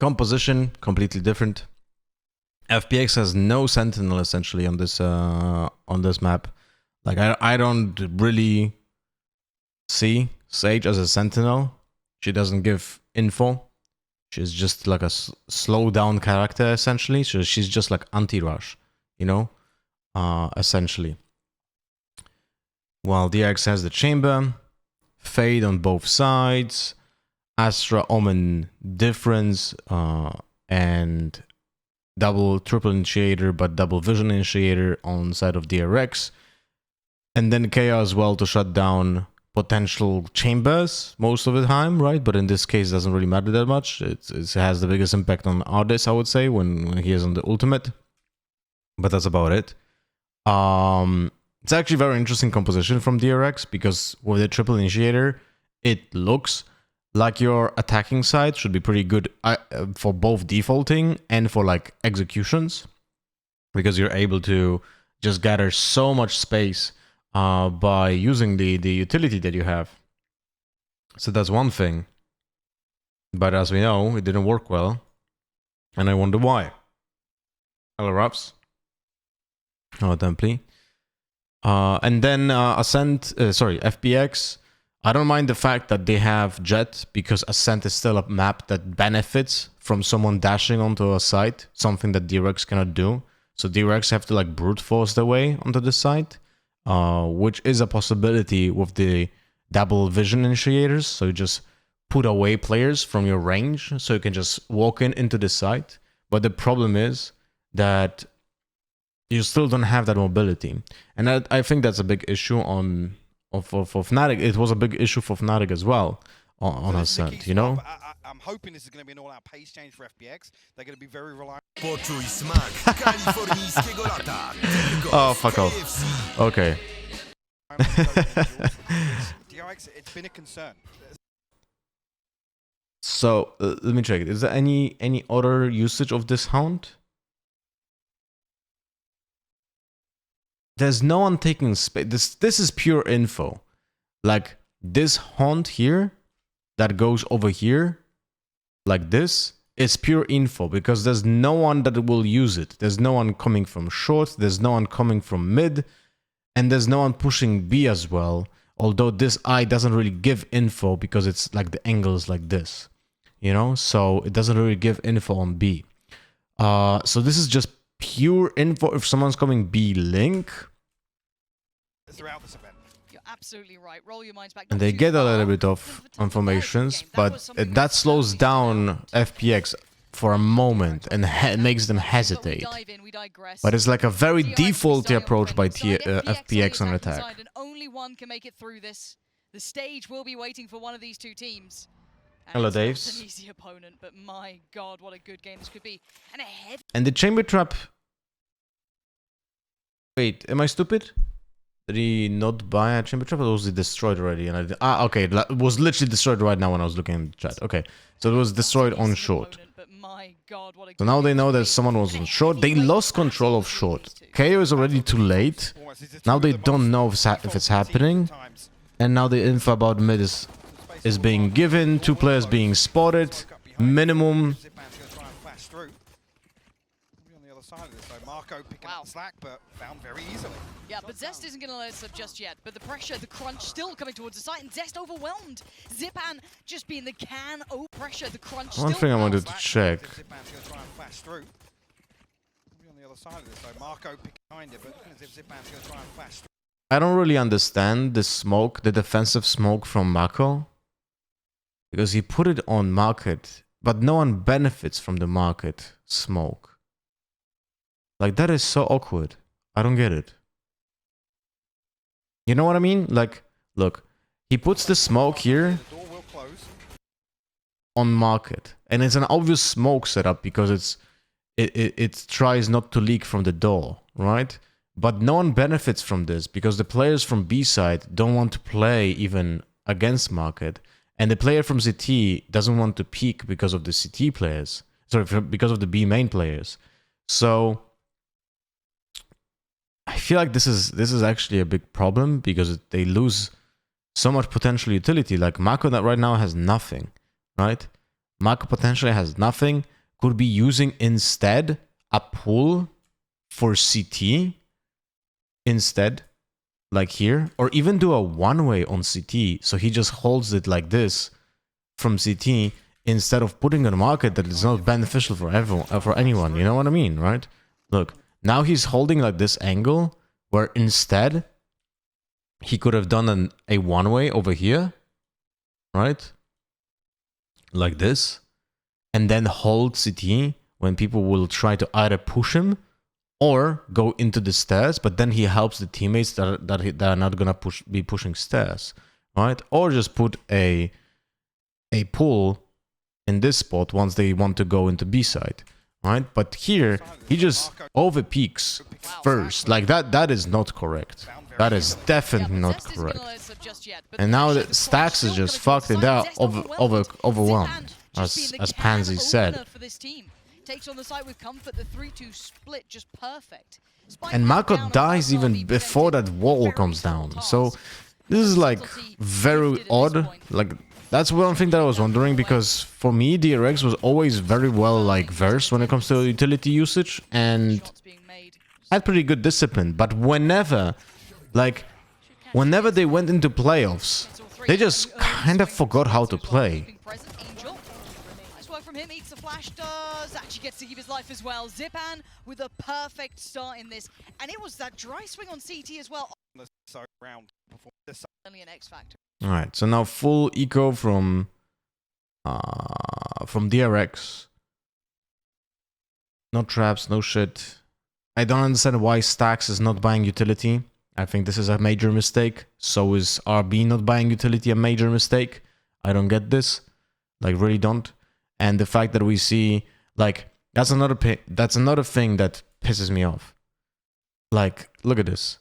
Composition, completely different. FPX has no sentinel essentially on this map. Like I don't really see Sage as a sentinel. She doesn't give info. She's just like a slow down character essentially. So she's just like anti-rush, you know, essentially. While DRX has the chamber, Fade on both sides, Astra Omen difference, and triple initiator, but double vision initiator on side of DRX. And then KO as well to shut down potential chambers most of the time, right? But in this case, it doesn't really matter that much. It has the biggest impact on Ardis, I would say, when he is on the ultimate. But that's about it. It's actually very interesting composition from DRX, because with the triple initiator, it looks like your attacking side should be pretty good for both defaulting and for like executions, because you're able to just gather so much space by using the utility that you have. So that's one thing. But as we know, it didn't work well, and I wonder why. Hello, Raps. Oh, Temply. And then Ascent, FPX. I don't mind the fact that they have Jet, because Ascent is still a map that benefits from someone dashing onto a site, something that DRX cannot do. So DRX have to like brute force their way onto the site, which is a possibility with the double vision initiators. So you just put away players from your range, so you can just walk into the site. But the problem is that you still don't have that mobility, and I think that's a big issue for Fnatic. It was a big issue for Fnatic as well on Ascent, you know? I'm hoping this is going to be an all-out pace change for FPX. They're going to be very reliant. Oh, fuck off. Okay. DRX, it's been a concern. So, let me check it. Is there any other usage of this Hound? There's no one taking space. This is pure info. Like, this Hound here that goes over here, like this, is pure info, because there's no one that will use it. There's no one coming from short, there's no one coming from mid, and there's no one pushing B as well. Although this eye doesn't really give info, because it's like the angle is like this, you know? So it doesn't really give info on B. So this is just pure info if someone's coming B link. Throughout this event. You're absolutely right. Roll your minds back. And they get a little bit of informations, but that slows down FPX for a moment and makes them hesitate. But it's like a very defaulty approach by FPX on attack. Only one can make it through this. The stage will be waiting for one of these two teams. Hello, It's Daves. an easy opponent, but my God, what a good game this could be. And the chamber trap. Wait, am I stupid? Did he not buy a chamber trap, or was it destroyed already? And okay, it was literally destroyed right now when I was looking in the chat. Okay, so it was destroyed on short. So now they know that someone was on short. They lost control of short. KO is already too late. Now they don't know if it's happening. And now the info about mid is being given. 2 players being spotted. Minimum. Marco picking up slack, but found very easily. Yeah, but Zest isn't going to let it slip just yet. But the pressure, the crunch still coming towards the site, and Zest overwhelmed. Zipan just being the pressure, the crunch. One thing I wanted to check. I don't really understand the smoke, the defensive smoke from Mako, because he put it on market, but no one benefits from the market smoke. Like, that is so awkward. I don't get it. You know what I mean? Like, look, he puts the smoke here on market, and it's an obvious smoke setup because it tries not to leak from the door, right? But no one benefits from this because the players from B side don't want to play even against market, and the player from CT doesn't want to peek because of the CT players. Sorry, because of the B main players. So I feel like this is actually a big problem because they lose so much potential utility. Like Mako that right now has nothing, right? Mako potentially has nothing. Could be using instead a pull for CT instead, like here, or even do a one-way on CT. So he just holds it like this from CT instead of putting on a market that is not beneficial for everyone, for anyone. You know what I mean, right? Look, now he's holding like this angle where instead he could have done a one-way over here, right? Like this, and then hold CT when people will try to either push him or go into the stairs, but then he helps the teammates that are not gonna be pushing stairs, right? Or just put a pull in this spot once they want to go into B side, right? But here he just over peaks first, like that is not correct. That is definitely not correct. And now the Stacks is just fucked and they're overwhelmed, as Pansy said. Takes on the site with comfort, the 3-2 split just perfect. And Mako dies even before that wall comes down. So this is like very odd. Like that's one thing that I was wondering, because for me DRX was always very well like versed when it comes to utility usage and had pretty good discipline. But whenever they went into playoffs, they just kind of forgot how to play. From him, eats the flash, does actually gets to keep his life as well. Zipan with a perfect start in this, and it was that dry swing on CT as well. Only an X factor. All right, so now full eco from DRX. No traps, no shit. I don't understand why Stacks is not buying utility. I think this is a major mistake. So is RB not buying utility a major mistake. I don't get this, like really don't. And the fact that we see, like, that's another thing that pisses me off. Like, look at this.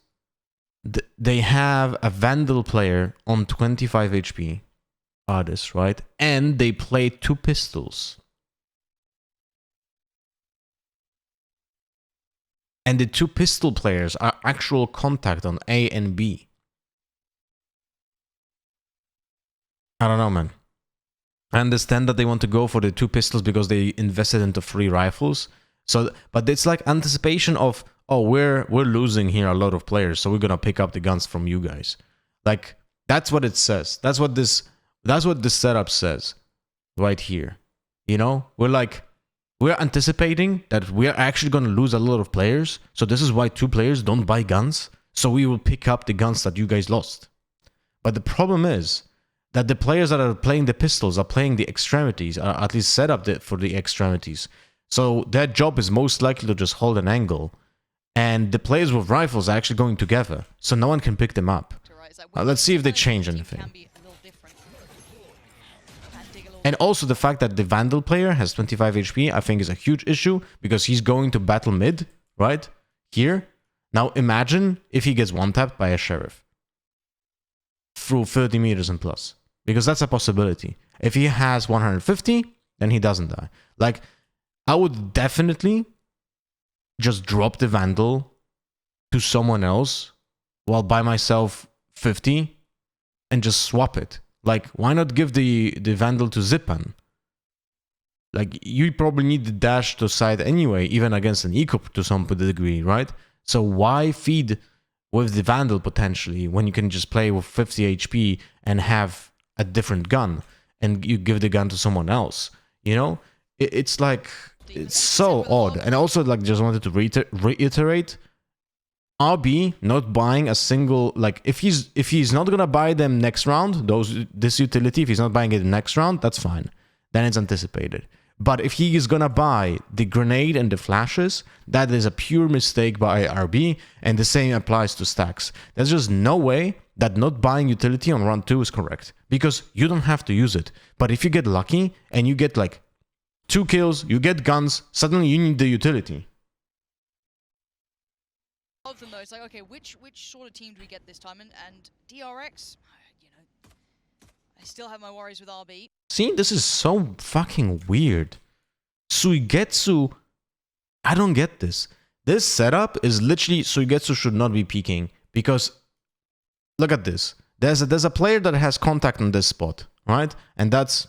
They have a Vandal player on 25 HP. Artist, right? And they play 2 pistols. And the 2 pistol players are actual contact on A and B. I don't know, man. I understand that they want to go for the 2 pistols because they invested into 3 rifles. So, but it's like anticipation of, oh, we're losing here a lot of players, so we're gonna pick up the guns from you guys. Like that's what it says. That's what this setup says, right here. You know, we're anticipating that we're actually gonna lose a lot of players. So this is why 2 players don't buy guns. So we will pick up the guns that you guys lost. But the problem is that the players that are playing the pistols are playing the extremities, or at least set up for the extremities. So their job is most likely to just hold an angle. And the players with rifles are actually going together, so no one can pick them up. Let's see if they change anything. And also the fact that the Vandal player has 25 HP, I think is a huge issue, because he's going to battle mid, right? Here. Now imagine if he gets one-tapped by a Sheriff. Through 30 meters and plus. Because that's a possibility. If he has 150, then he doesn't die. Like, I would definitely just drop the Vandal to someone else while by myself 50 and just swap it. Like, why not give the Vandal to Zipan? Like, you probably need the dash to side anyway, even against an eco to some degree, right? So why feed with the Vandal potentially when you can just play with 50 HP and have a different gun and you give the gun to someone else? You know, it's like, it's so odd. And also, like, just wanted to reiterate, RB not buying a single, like, if he's not gonna buy them next round, this utility, if he's not buying it next round, that's fine. Then it's anticipated. But if he is gonna buy the grenade and the flashes, that is a pure mistake by RB, and the same applies to Stacks. There's just no way that not buying utility on round 2 is correct, because you don't have to use it. But if you get lucky and you get like 2 kills, you get guns, suddenly you need the utility. Of them though, it's like, okay, which sort of team do we get this time? And DRX, you know, I still have my worries with RB. See, this is so fucking weird. Suigetsu, I don't get this. This setup is literally, Suigetsu should not be peeking, because look at this. There's a player that has contact on this spot, right? And that's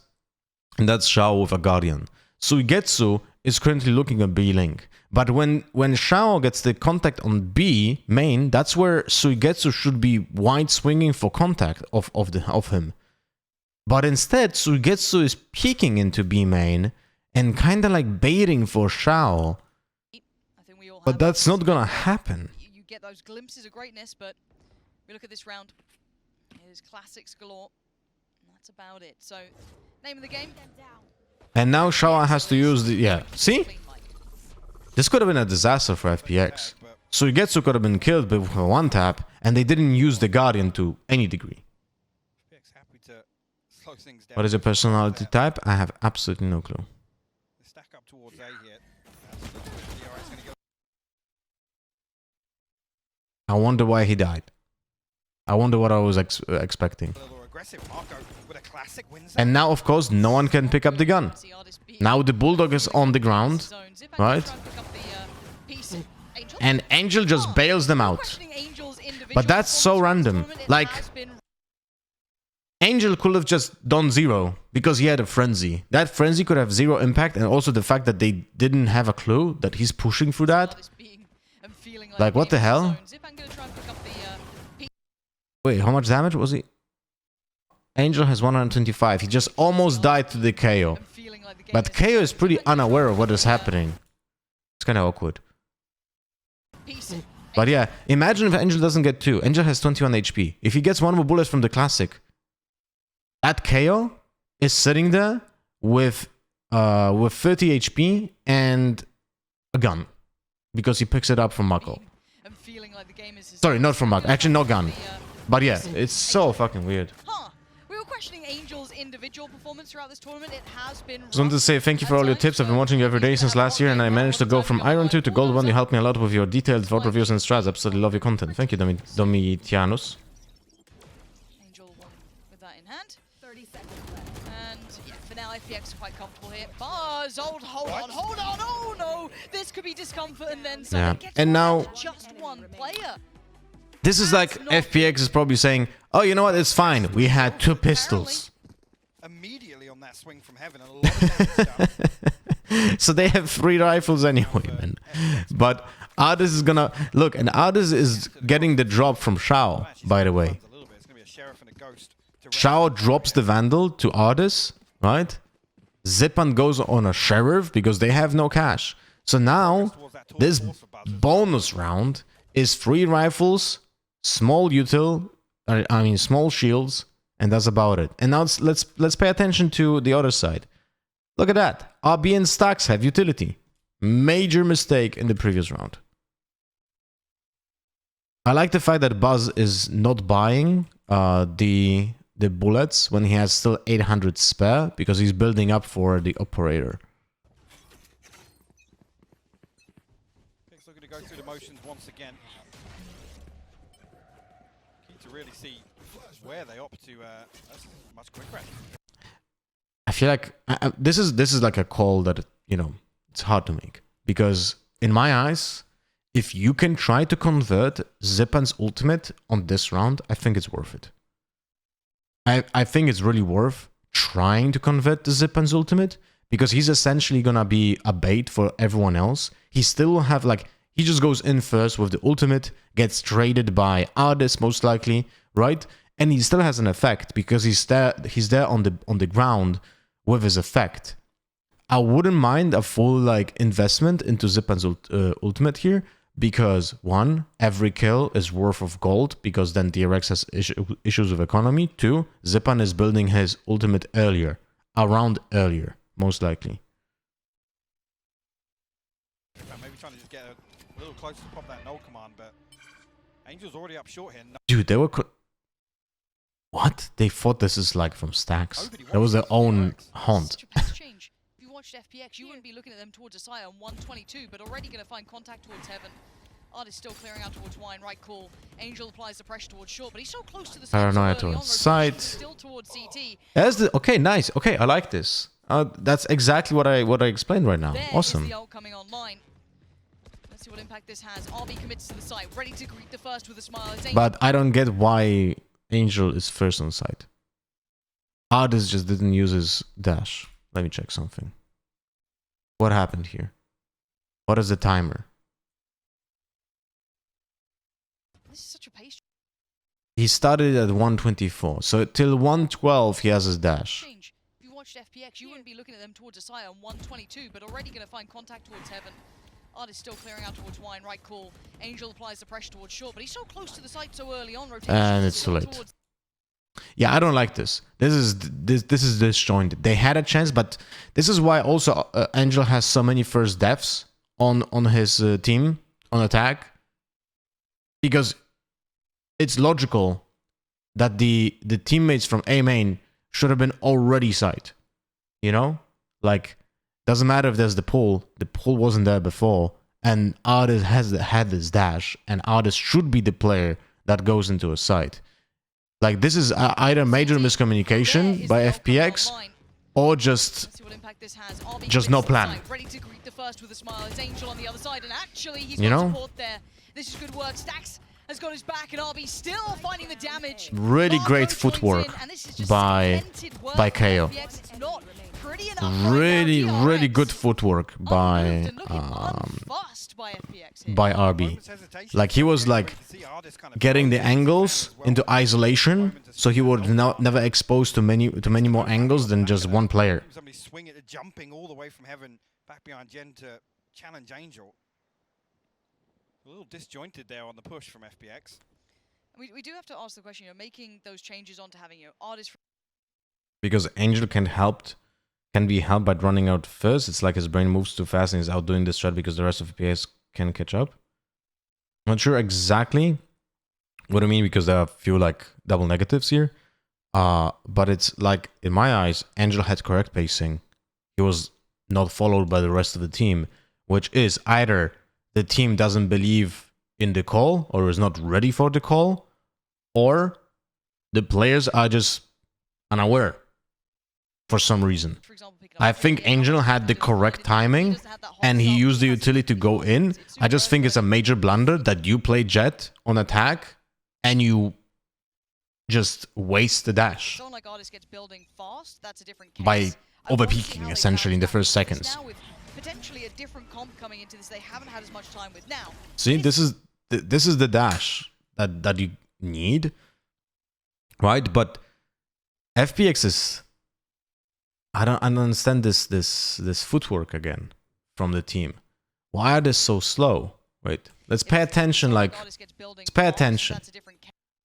And that's Shao with a Guardian. Suigetsu is currently looking at B link. But when Shao gets the contact on B main, that's where Suigetsu should be wide swinging for contact of him. But instead, Suigetsu is peeking into B main and kind of like baiting for Shao. But that's not gonna happen. You get those glimpses of greatness, but we look at this round. Here's classics galore. That's about it. So, name of the game. And now Shao has to use the... Yeah, see? This could have been a disaster for FPX. Suigetsu could have been killed with one tap, and they didn't use the Guardian to any degree. What is your personality type? I have absolutely no clue. I wonder why he died. I wonder what I was expecting. And now, of course, no one can pick up the gun. Now the Bulldog is on the ground, right? And Angel just bails them out. But that's so random. Like, Angel could have just done 0 because he had a frenzy. That frenzy could have 0 impact, and also the fact that they didn't have a clue that he's pushing through that. Like, what the hell? Wait, how much damage was he? Angel has 125. He just almost died to the KO. But KO is pretty unaware of what is happening. It's kind of awkward. But yeah, imagine if Angel doesn't get 2. Angel has 21 HP. If he gets 1 more bullet from the classic, that KO is sitting there with 30 HP and a gun. Because he picks it up from Mako. Sorry, not from Mako. Actually, no gun. But yeah, it's so fucking weird. We were questioning Angel's individual performance throughout this tournament. It has been... Just wanted to say thank you for all your tips. I've been watching you every day since last year, and I managed to go from Iron 2 to Gold 1. You helped me a lot with your detailed VOD reviews and strats. Absolutely love your content. Thank you, Domitianus. Angel won with that in hand. 30 seconds left. And yeah, for now, FPX are quite comfortable here. Buzz, hold on. Oh no! This could be discomfort, and then someone gets and now just one player. This is like FPX is probably saying, oh, you know what? It's fine. We had 2 pistols. Immediately on that swing from heaven, a lot of stuff. So they have 3 rifles anyway, man. But Ardis is gonna look, and Ardis is getting the drop from Shao, by the way. Shao drops the Vandal to Ardis, right? Zipan goes on a Sheriff because they have no cash. So now this bonus round is 3 rifles, small util, I mean small shields, and that's about it. And now let's pay attention to the other side. Look at that. RB and stacks have utility. Major mistake in the previous round. I like the fact that Buzz is not buying the bullets when he has still 800 spare because he's building up for the operator. Pick's looking to go through the motions once again. Keen to really see where they opt to that's much quicker. I feel like this is like a call that, you know, it's hard to make, because in my eyes, if you can try to convert Zipan's ultimate on this round, I think it's worth it. I think it's really worth trying to convert the Zipan's ultimate, because he's essentially gonna be a bait for everyone else. He still will have, like, he just goes in first with the ultimate, gets traded by Ardis most likely, right? And he still has an effect because he's there on the ground with his effect. I wouldn't mind a full like investment into Zipan's ultimate here, because 1, every kill is worth of gold, because then DRX has issues with economy. 2, Zipan is building his ultimate earlier, most likely. Maybe trying to just get a little closer to pop that null command, but Angel's already up short here. Dude, they were... What? They thought this is like from stacks. That was their own haunt. If you watched FPX, you wouldn't be looking at them towards a side on 122, but already going to find contact towards heaven. Ardis still clearing out towards wine, right call. Angel applies the pressure towards short, but he's so close to the side. Paranoia towards side. Still towards CT. That's the okay, nice. Okay, I like this. That's exactly what I explained right now. Awesome. The ult coming online. Let's see what impact this has. RB commits to the site, ready to greet the first with a smile. But I don't get why Angel is first on site. Ardis just didn't use his dash. Let me check something. What happened here? What is the timer? This is such a pace He started at 124, so till 112 he has his dash. change. If you watched FPX, you wouldn't be looking at them towards a side on 122, but already going to find contact towards Heaven. Artist still clearing out towards Wine, right call. Angel applies the pressure towards Short, but he's so close to the site so early on. Rotation And it's too late. Yeah, I don't like this. This is disjointed. They had a chance, but this is why also Angel has so many first deaths on his team on attack, because it's logical that the teammates from A main should have been already side. You know, like doesn't matter if there's the pull. The pull wasn't there before, and Artist had this dash, and Artist should be the player that goes into a site. Like, this is either major miscommunication by FPX or just no plan. Ready to greet the first with a smile. It's Angel on the other side, and actually he's you got know, support there. This is good work. Stacks has got his back, and RB still finding the damage. Really great footwork by KO. Really good footwork by RB. Like, he was like getting the angles into isolation, so he would never exposed to many more angles than just one player. Somebody swing it, jumping all the way from Heaven back behind Gen to challenge Angel. A little disjointed there on the push from FPX. We do have to ask the question, you know, making those changes onto having, you know, Artist. Because Angel can be helped by running out first. It's like his brain moves too fast and he's outdoing the strat because the rest of FPS can catch up. I'm not sure exactly what I mean, because there are a few like double negatives here. But it's like, in my eyes, Angel had correct pacing. He was not followed by the rest of the team, which is either the team doesn't believe in the call or is not ready for the call, or the players are just unaware for some reason. I think Angel had the correct timing and he used the utility to go in. I just think it's a major blunder that you play Jet on attack and you just waste the dash by overpeaking essentially in the first seconds. Potentially a different comp coming into this they haven't had as much time with now. See, this is the dash that you need, right? But FPX is, I don't understand this footwork again from the team. Why are they so slow? Wait, let's pay attention. Like, let's pay attention.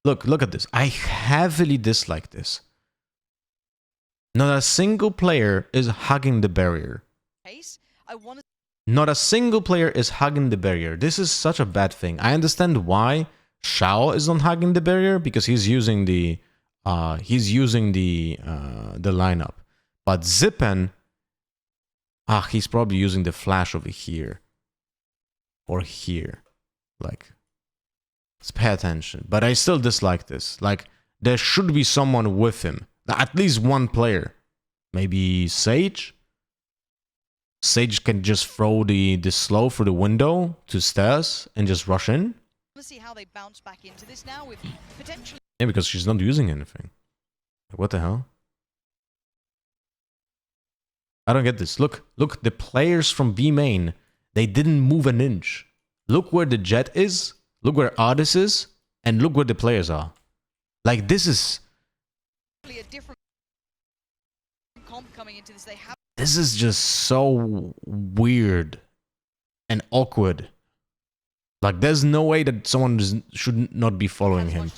Look at this. I heavily dislike this. Not a single player is hugging the barrier. Not a single player is hugging the barrier. This is such a bad thing. I understand why Shao is not hugging the barrier, because he's using the lineup. But Zippen, he's probably using the flash over here or here. Like, let's pay attention. But I still dislike this. Like, there should be someone with him, at least one player. Maybe Sage. Sage can just throw the slow through the window to stairs and just rush in. Let's see how they bounce back into this now with potentially. Yeah, because she's not using anything. Like, what the hell? I don't get this. Look, the players from B main, they didn't move an inch. Look where the Jet is, look where Artist is, and look where the players are. Like, this is a different comp coming into this. They have. This is just so weird and awkward. Like, there's no way that someone should not be following him.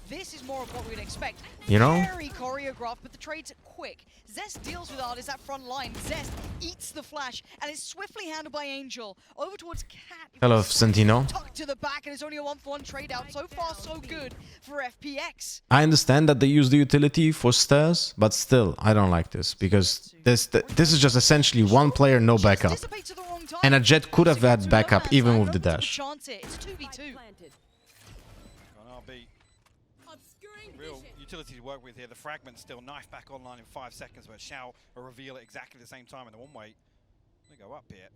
This is more of what we'd expect. You know? Very choreographed, but the trade's quick. Zest deals with Artist at front line. Zest eats the flash and is swiftly handled by Angel. Over towards Cat. Hello, Sentino. Tucked to the back, and it's only a 1-for-1 trade out. So far, so good for FPX. I understand that they use the utility for stairs, but still, I don't like this, because this is just essentially one player, no backup. And a Jet could have had backup even with the dash. It's 2v2. Real utility to work with here. The fragment still knife back online in 5 seconds, but Shao will reveal it exactly the same time in the one-way. They go up here,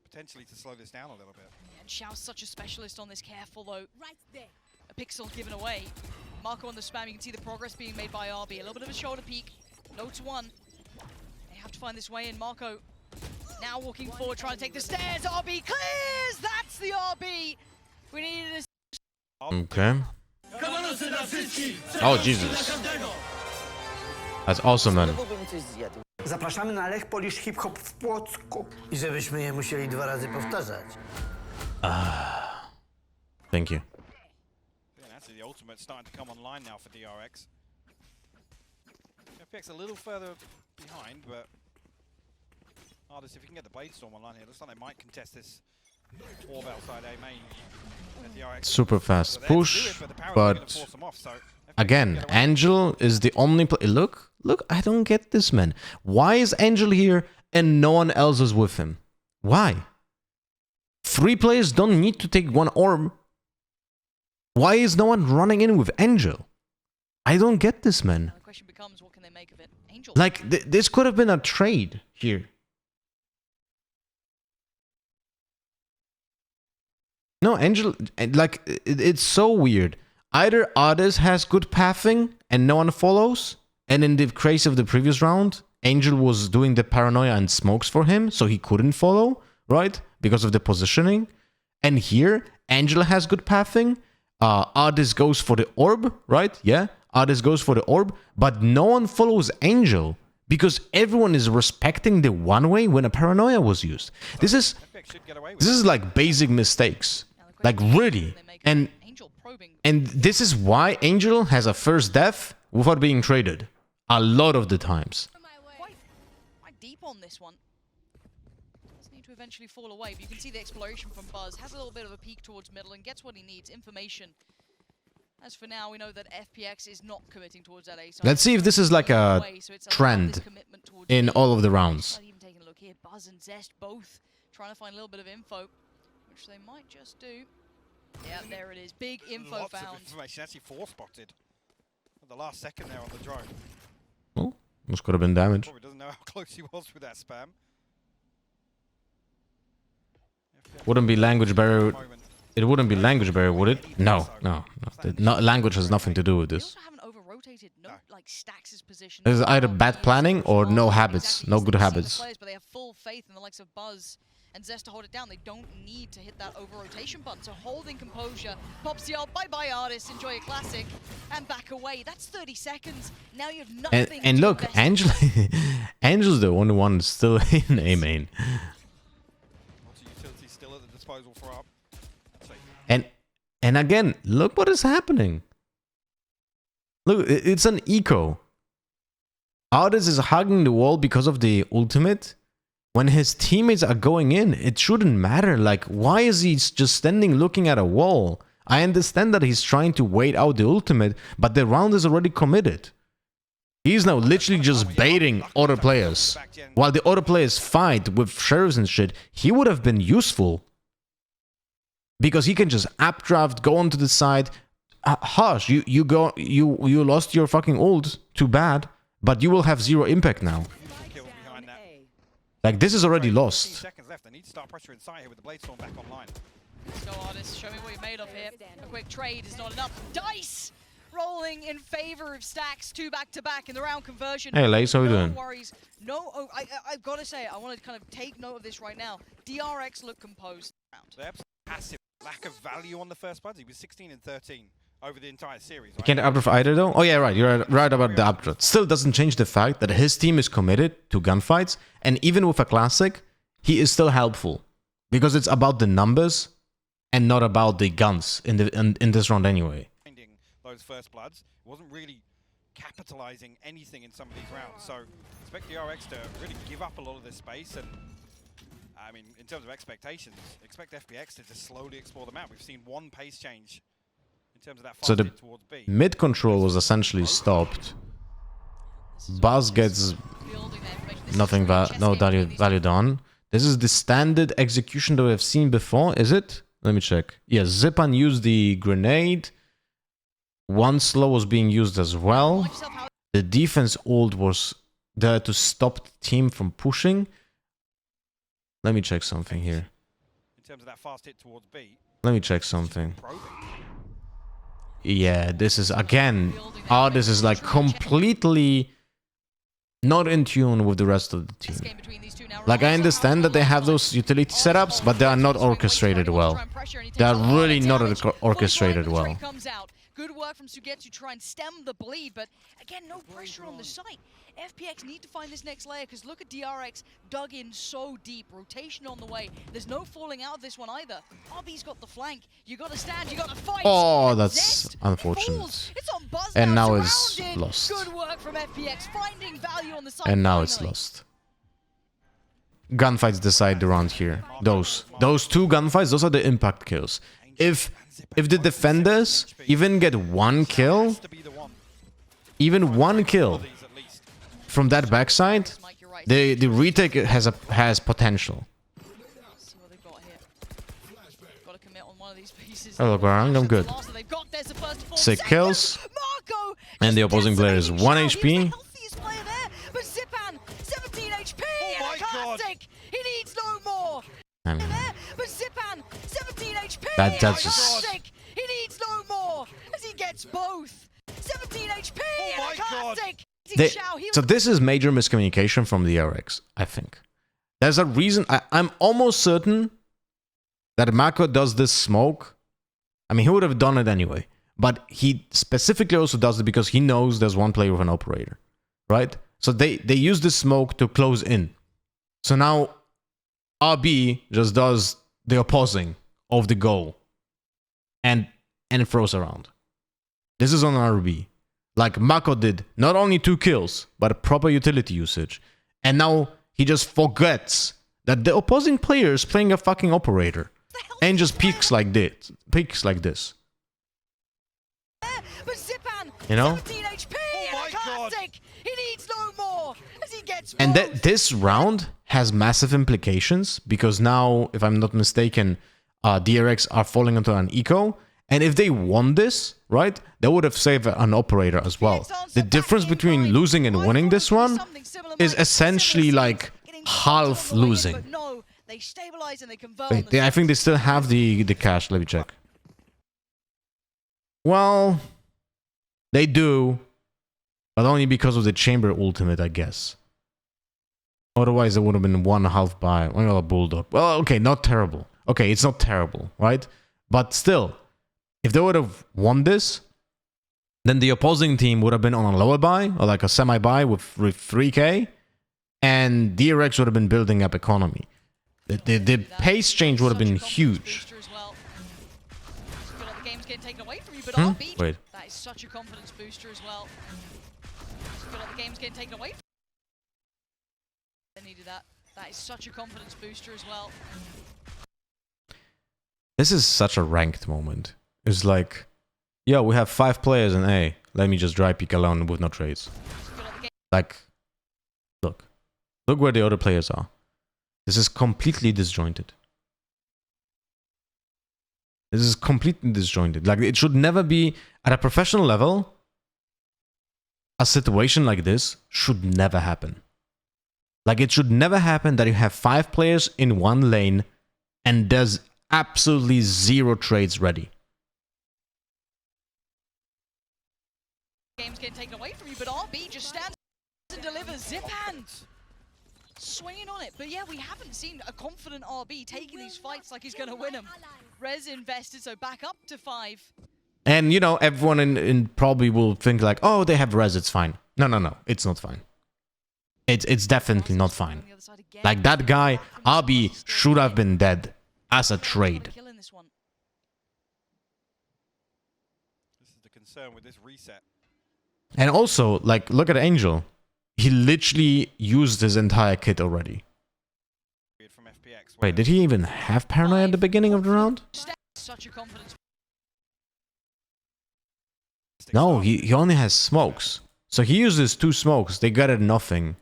potentially to slow this down a little bit. Yeah, and Shao's such a specialist on this. Careful though. Right there. A pixel given away. Marco on the spam. You can see the progress being made by RB. A little bit of a shoulder peek. No to one. have to find this way in. Marco now walking forward, trying to take the stairs. RB clears! That's the RB! We needed a... Okay. Oh, Jesus. That's awesome, man. Zapraszamy na Lech Polish Hip Hop w Płocku. I żebyśmy je musieli 2 razy powtarzać. Thank you. Yeah, that's the ultimate starting to come online now for DRX. FPX a little further behind, but Artist, if you can get the Blade Storm online here, looks like they might contest this orb outside A main. DRX. Super fast push, but again, Angel is the only play. Look, I don't get this, man. Why is Angel here and no one else is with him? Why? 3 players don't need to take 1 orb. Why is no one running in with Angel? I don't get this, man. The question becomes, what can they make of it? Angel. Like, this could have been a trade here. No, Angel, like, it's so weird. Either Artis has good pathing and no one follows, and in the case of the previous round, Angel was doing the paranoia and smokes for him, so he couldn't follow, right? Because of the positioning. And here, Angel has good pathing. Artis goes for the orb, right? Yeah, Artis goes for the orb, but no one follows Angel because everyone is respecting the one way when a paranoia was used. This is like basic mistakes, like really. And this is why Angel has a first death without being traded a lot of the times. Quite deep on this one. Does need to eventually fall away, but you can see the exploration from Buzz. Has a little bit of a peek towards middle and gets what he needs, information. As for now, we know that FPX is not committing towards that A side. Let's see if this is like a trend in all of the rounds. Even taking a look here, Buzz and Zest both trying to find a little bit of info, which they might just do. Yeah, there it is. Big info Lots found. Of information. Actually 4 spotted at the last second there on the drone. Oh, this could have been damage. Probably doesn't know how close he was with that spam. Wouldn't be language barrier. It wouldn't be language barrier, would it? No. Language has nothing to do with They this. also haven't over-rotated. No, like stacks his position. This is either bad planning or no habits, no good habits. Players, but they have full faith in the likes of Buzz and Zest to hold it down. They don't need to hit that over-rotation button. So holding composure, pops the ult, bye-bye Artist, enjoy a classic, and back away. That's 30 seconds. Now you have nothing. And look, Angel's the only one still in A main. Utility still at the disposal for up. And again, look what is happening. Look, it's an eco. Artis is hugging the wall because of the ultimate. When his teammates are going in, it shouldn't matter. Like, why is he just standing looking at a wall? I understand that he's trying to wait out the ultimate, but the round is already committed. He's now literally just baiting other players. While the other players fight with sheriffs and shit, he would have been useful. Because he can just updraft, go onto the side. Hush, you lost your fucking ult. Too bad. But you will have 0 impact now. Like, this is already lost. Seconds left. They need to start pressure inside here with the Blade Storm back online. Let's go, Artist. Show me what you're made of here. A quick trade is not enough. Dice rolling in favor of Stacks. 2 back-to-back in the round conversion. Hey, Lace, how you doing? No worries. No, I've got to say, I want to kind of take note of this right now. DRX look composed. They're passive. Lack of value on the first buds. He was 16 and 13 over the entire series. Right? You can't updraft either, though? Oh, yeah, right. You're right about the updraft. Still doesn't change the fact that his team is committed to gunfights. And even with a classic, he is still helpful. Because it's about the numbers and not about the guns in this round anyway. Finding those first bloods wasn't really capitalizing anything in some of these rounds. So expect DRX to really give up a lot of this space. And I mean, in terms of expectations, expect FPX to just slowly explore the map. We've seen 1 pace change in terms of that fast hit towards B. Mid control was essentially stopped. Buzz gets nothing, no value done. This is the standard execution that we have seen before, is it? Let me check. Yes, Zipan used the grenade. 1 slow was being used as well. The defense ult was there to stop the team from pushing. Let me check something here. In terms of that fast hit towards B. Let me check something. Yeah, this is again. This is like completely not in tune with the rest of the This team. game between these two now. Like, I understand that they have those utility setups, but they are not orchestrated well. They are really not orchestrated well. Good work from Suget to try and stem the bleed, but again, no pressure on the site. FPX need to find this next layer, because look at DRX dug in so deep. Rotation on the way. There's no falling out of this one either. RB's got the flank. You got to stand, you got to fight. Oh, that's unfortunate. It's on Buzz And now now, it's surrounded. lost. Good work from FPX, finding value on the site. And now it's finally. lost. Gunfights decide the round here. Those two gunfights, those are the impact kills. If the defenders even get one kill, even one kill from that backside, Mike, you're right. the retake has potential. Let's see what they've got here. Got to commit on one of these pieces. Oh, look around, I'm good. The last that they've got, there's the first to fall. 6 Second, kills. Marco And the just opposing player is decimating 1 Shao. HP. He was the healthiest player there, but Zipan, 17 HP Oh and my a God. classic. He needs no more. I mean, There, but Zipan, 17 HP That's and a just- classic. He needs no more as he gets both. 17 HP and my a God. classic. They, Shao, he so this is major miscommunication from the DRX, I think. There's a reason. I'm almost certain that Mako does this smoke. I mean, he would have done it anyway. But he specifically also does it because he knows there's one player with an operator. Right? So they use this smoke to close in. So now RB just does the opposing of the goal. And throws around. This is on RB. Like Mako did, not only 2 kills, but a proper utility usage. And now he just forgets that the opposing player is playing a fucking operator. And just peeks like this. But Zipan, You know? 17 HP Oh and a my God. classic. He needs no more as he gets And both. this round has massive implications because now, if I'm not mistaken, DRX are falling into an eco. And if they won this, right, they would have saved an operator as well. The difference between losing and winning this one is essentially like half losing. No, they stabilize and they convert. Wait, I think they still have the cash. Let me check. Well, they do, but only because of the chamber ultimate, I guess. Otherwise, it would have been 1/2 buy. Well, a bulldog. Well, okay, not terrible. Okay, it's not terrible, right? But still, if they would have won this, then the opposing team would have been on a lower buy or like a semi buy with 3k, and DRX would have been building up economy. The pace change would have been huge. Wait. That is such a confidence booster as well. I feel like the game's getting taken away from you. They needed that. That is such a confidence booster as well. This is such a ranked moment. It's like, yeah, we have 5 players in A. Let me just dry peek alone with no trades. Like, look where the other players are. This is completely disjointed. This is completely disjointed. Like, it should never be, at a professional level, a situation like this should never happen. Like, it should never happen that you have 5 players in one lane and there's absolutely 0 trades ready. Game's getting taken away from you, but RB just stands and delivers. Zipan swinging on it. But yeah, we haven't seen a confident RB taking these fights like he's going to win them. Rez invested, so back up to 5. And, you know, everyone in probably will think like, oh, they have res, it's fine. No, it's not fine. It's definitely not fine. Like, that guy, RB, should have been dead as a trade. Killing this one. This is the concern with this reset. And also, like, look at Angel. He literally used his entire kit already. From FPX, Wait, did he even have paranoia at the beginning of the round? Such a confidence. No, he only has smokes. So he uses 2 smokes. They got it nothing.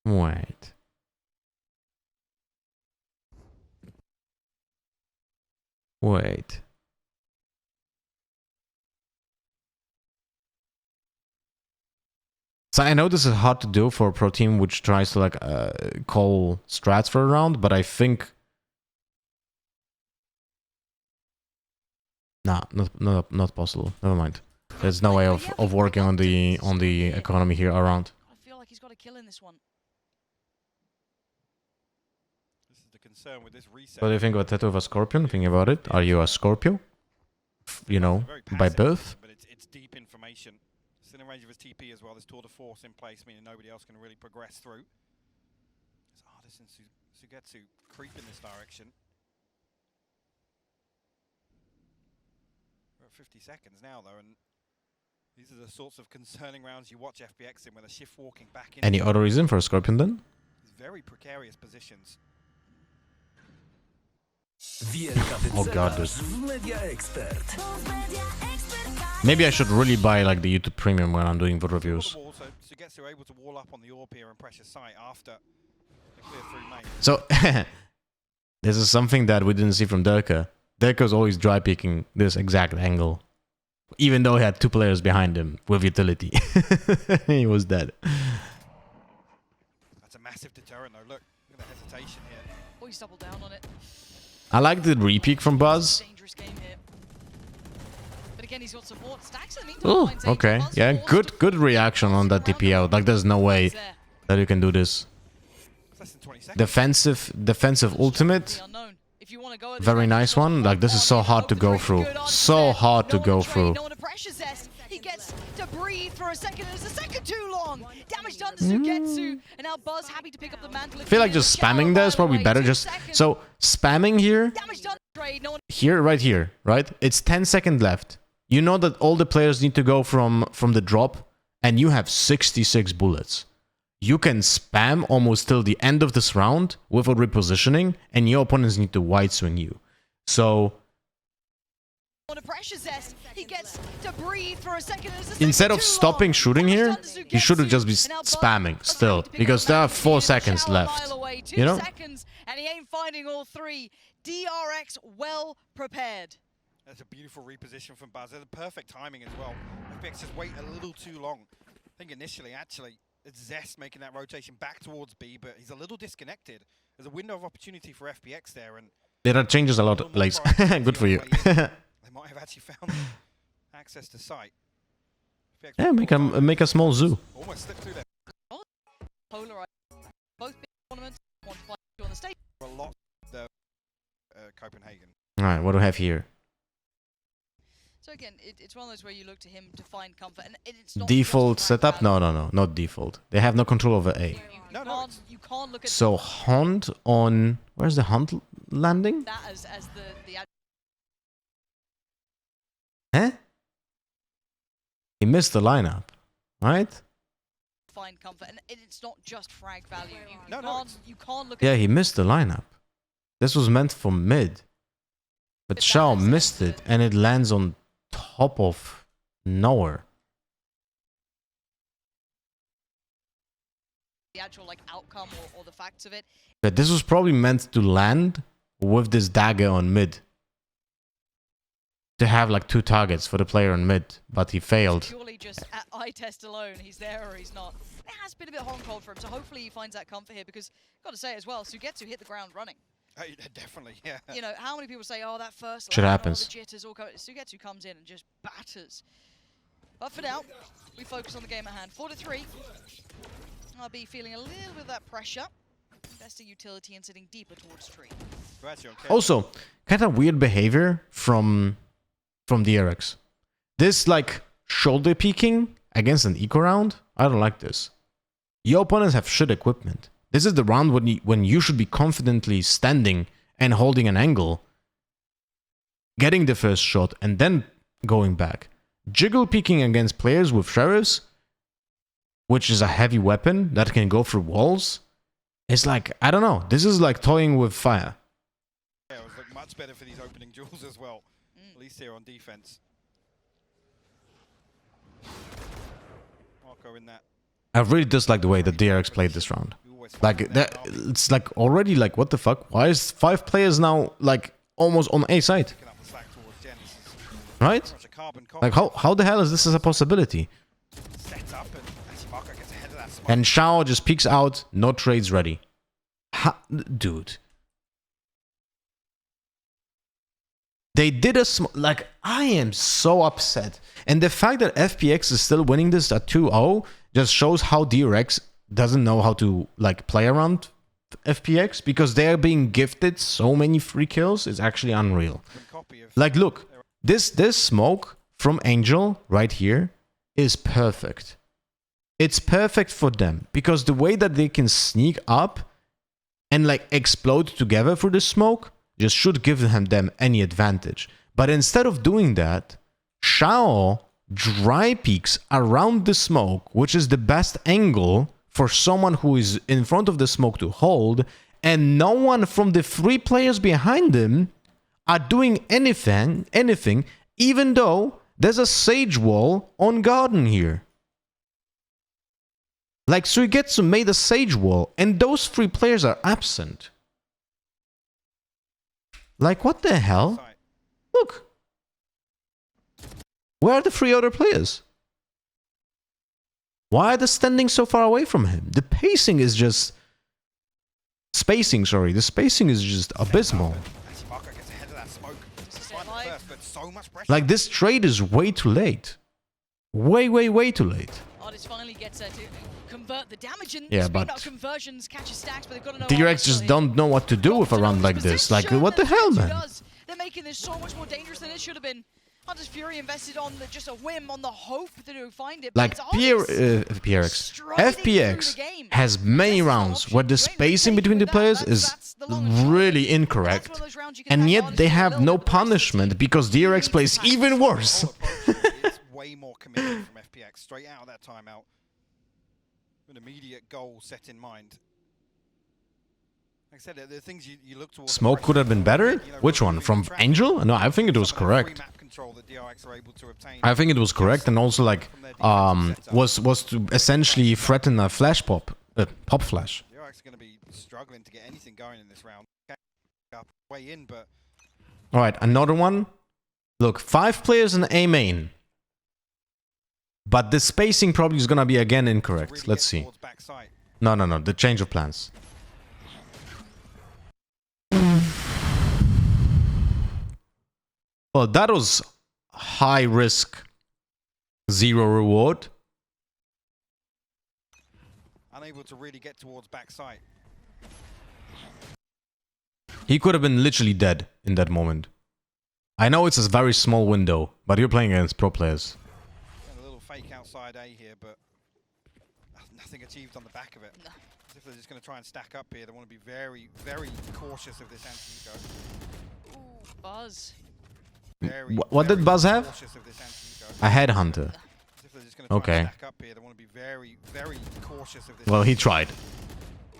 Wait. Wait. So I know this is hard to do for a pro team which tries to like call strats for a round, but I think nah, not possible. Never mind. There's no way of working on the economy here around. I feel like he's got a kill in this one. This is the concern with this reset. What do you think about Tattoo of a Scorpion? Think about it. Are you a Scorpio? You know, by birth? But it's deep information. It's in range of his TP as well. There's tour de force in place, meaning nobody else can really progress through. There's Artis and Sugetsu creep in this direction. We're at 50 seconds now, though, and these are the sorts of concerning rounds you watch FPX in, where they're shift walking back in. Any other reason for a Scorpion then? Very precarious positions. Oh god, dude. Maybe I should really buy like the YouTube Premium when I'm doing VOD reviews. So Sugetsu able to wall up on the AWP here and pressure site after the clear through main. So, this is something that we didn't see from Derka. Derka's always dry peeking this exact angle. Even though he had 2 players behind him with utility. He was dead. That's a massive deterrent though. Look at the hesitation here. Oh, he's doubled down on it. I like the re-peek from Buzz. Dangerous game here. But again, he's got support. Stacks in the meantime. Oh, finds Angel. okay. Buzz Yeah, forced good to reaction on that TP out. Like, there's no way there. that you can do this. It's less than 20 seconds. Defensive ultimate. The unknown. If you want to go at Very this nice match, one. Like, this is so hard to go through. So hard to go through. No one to pressure Zest. He gets to breathe for a second. It's a second too long. Damage done to Sugetsu. And now Buzz happy to pick up the mantle. I feel like just spamming there is probably better. Just so spamming here, Damage done to Trade. No one here, right? It's 10 seconds left. You know that all the players need to go from the drop, and you have 66 bullets. You can spam almost till the end of this round without repositioning, and your opponents need to wide swing you. So on a pressure Zest. He gets to breathe for a second. instead of stopping shooting here, he should have just been spamming still, because there are 4 seconds left. You know? Seconds, and he ain't finding all 3. DRX well prepared. That's a beautiful reposition from Buzz. That's perfect timing as well. FPX just wait a little too long. I think initially, actually, it's Zest making that rotation back towards B, but he's a little disconnected. There's a window of opportunity for FPX there, and That changes a lot, Blaze. Good for you. They might have actually found access to site. FPX Yeah, make a small zoo. almost slipped through there. Polarized. Both big tournaments. Want to find you on the stage. A lot the Copenhagen. All right, what do we have here? So again, it's one of those where you look to him to find comfort, and it's not Default just setup? No, not default. They have no control over A. You can't look at So Hunt on... Where's the Hunt landing? that as the Huh? He missed the lineup, right? find comfort, and it's not just frag value. No, You can't look Yeah, at he missed the lineup. This was meant for mid. But But Shao that is missed it, and it lands on top of nowhere. the actual like outcome or the facts of it. But this was probably meant to land with this dagger on mid. To have like 2 targets for the player on mid, but he failed. Purely just at eye test alone, he's there or he's not. It has been a bit hot and cold for him, so hopefully he finds that comfort here, because got to say as well, Sugetsu hit the ground running. Definitely, yeah. You know, how many people say, oh, that first Shit line, happens. all the jitters all come. Sugetsu comes in and just batters. But for now, we focus on the game at hand. 4-3. I'll be feeling a little bit of that pressure. Investing utility and sitting deeper towards tree. Also, kind of weird behavior from DRX. This like shoulder peeking against an eco round, I don't like this. Your opponents have shit equipment. This is the round when you should be confidently standing and holding an angle, getting the first shot, and then going back. Jiggle peeking against players with sheriffs, which is a heavy weapon that can go through walls, is like, I don't know. This is like toying with fire. Yeah, it was like much better for these opening duels as well. At least here on defense. Marco in that. I really dislike the way that DRX played this round. Like that, it's like already like, what the fuck? Why is 5 players now like almost on A side? Right? Like how the hell is this a possibility? And Shao just peeks out, no trades ready. Dude. They did a like, I am so upset. And the fact that FPX is still winning this at 2-0 just shows how DRX doesn't know how to like play around FPX, because they're being gifted so many free kills. It's actually unreal. Like, look, this smoke from Angel right here is perfect. It's perfect for them because the way that they can sneak up and like explode together through the smoke just should give them any advantage. But instead of doing that, Shao dry peeks around the smoke, which is the best angle for someone who is in front of the smoke to hold, and no one from the 3 players behind him are doing anything, even though there's a Sage wall on Garden here. Like, Suigetsu made a Sage wall, and those 3 players are absent. Like, what the hell? Look. Where are the 3 other players? Why are they standing so far away from him? The pacing is just... Spacing, sorry. The spacing is just abysmal. Like, this trade is way too late. Way too late. Artist finally gets to convert the damage, and yeah, but conversions catches stacks, but they've got to know DRX just don't know what to do with a round like this. Like, what the hell, man? They're making this so much more dangerous than it should have been. Hunter's Fury invested on just a whim, on the hope that it would find it. Like, FPX has many rounds where the spacing between the players is really incorrect, and yet they have no punishment because DRX plays even worse. It's way more commitment from FPX straight out of that timeout. An immediate goal set in mind. Like I said, the things you look towards. Smoke could have been better? Which one? From Angel? No, I think it was correct. I think it was correct, and also like was to essentially threaten a flash pop flash. DRX are going to be struggling to get anything going in this round. Way in, but all right, another one. Look, 5 players in A main, but the spacing probably is going to be again incorrect. Really, let's see. No, the change of plans. Well, that was high risk, 0 reward. Unable to really get towards backside. He could have been literally dead in that moment. I know it's a very small window, but you're playing against pro players. And a little fake outside A here, but nothing achieved on the back of it. No. As if they're just going to try and stack up here. They want to be very cautious of this anti-eco. Ooh, Buzz. What did Buzz have? A headhunter. Okay. Well, he tried.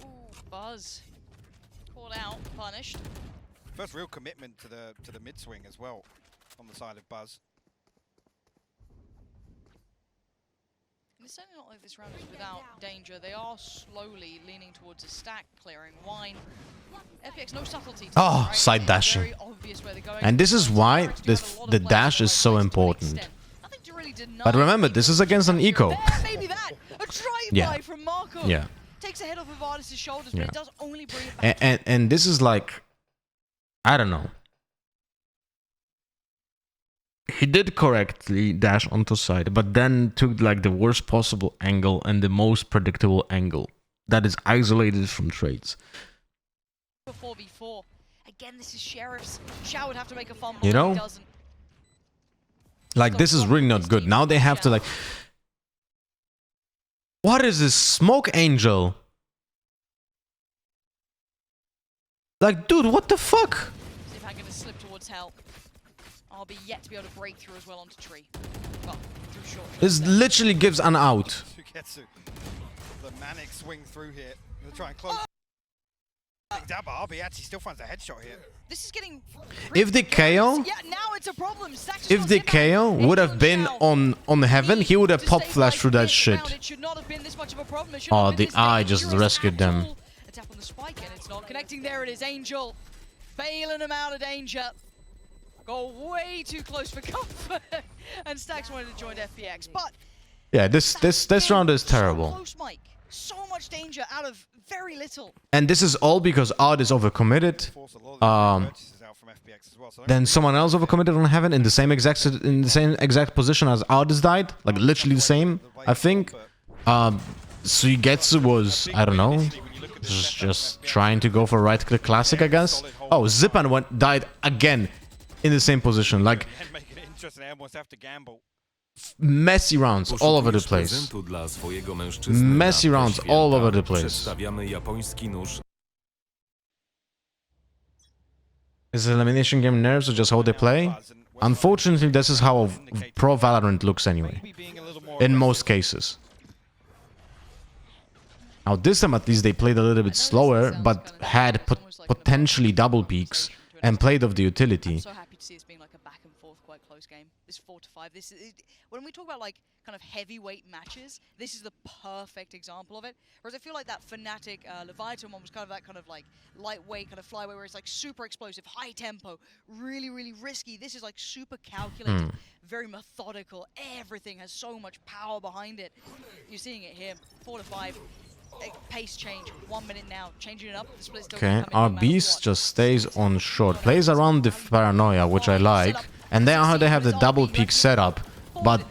Ooh, Buzz. Called out, punished. First real commitment to the mid swing as well on the side of Buzz. And it's certainly not like this round is without danger. They are slowly leaning towards a stack, clearing wine. FPX, no subtlety. Oh, right? Side dashing. And this is why the dash is so important. Really, but remember, this is against an eco. Maybe that. A drive-by from Marco. Yeah. Takes a head off of Artist's shoulders, but it does only bring it back. And this is like, I don't know. He did correctly dash onto side, but then took like the worst possible angle and the most predictable angle that is isolated from trades. 4v4. Again, this is Sheriff's. Shao would have to make a fumble. You know? He doesn't. Like, this is really not good. Now they have to like... What is this? Smoke Angel? Like, dude, what the fuck? See if I'm going to slip towards hell. I'll be yet to be able to break through as well onto tree. Well, through short. This literally gives an out. The manic swing through here. They'll try and close. Dabba, RB actually still finds a headshot here. This is getting... If the KO... Yeah, now it's a problem. If the KO would have been on Heaven, he would have pop flashed through that shit. Oh, the eye just rescued them. A tap on the spike and it's not connecting. There it is, Angel. Bailing him out of danger. Got way too close for comfort. And Stacks wanted to join FPX, but... Yeah, this round is terrible. Close, Mike. so much danger out of very little. And this is all because Ard is overcommitted. Force a lot of these purchases out from FPX as well, so I don't Then really someone else overcommitted on Heaven in the same exact position as Ard has died, like literally the same, I think. Suigetsu was, I don't know, just trying to go for right-click classic, I guess. Oh, Zipan died again in the same position, like and make it interesting. Almost have to gamble. messy rounds all over the place. Prezentu dla swojego mężczyzny Messy na rounds święta. all over the place. Przedstawiamy japoński nóż. Is it elimination game nerves or just how they play? Unfortunately, this is how pro Valorant looks anyway, Maybe being a little more in most cases. Now this time at least they played a little bit slower, but had potentially double peaks and played of the utility. I'm so happy to see this being like a back and forth, quite close game. This 4-5. This is when we talk about like kind of heavyweight matches. This is the perfect example of it. Whereas I feel like that Fnatic Leviathan one was kind of that kind of like lightweight, kind of flyweight, where it's like super explosive, high tempo, really risky. This is like super calculated, very methodical. Everything has so much power behind it. You're seeing it here. 4-5. Pace change, 1 minute now, changing it up, the split still Okay, coming our no matter beast what. just stays on short, plays around the paranoia, which I like, and they have the double peak setup, but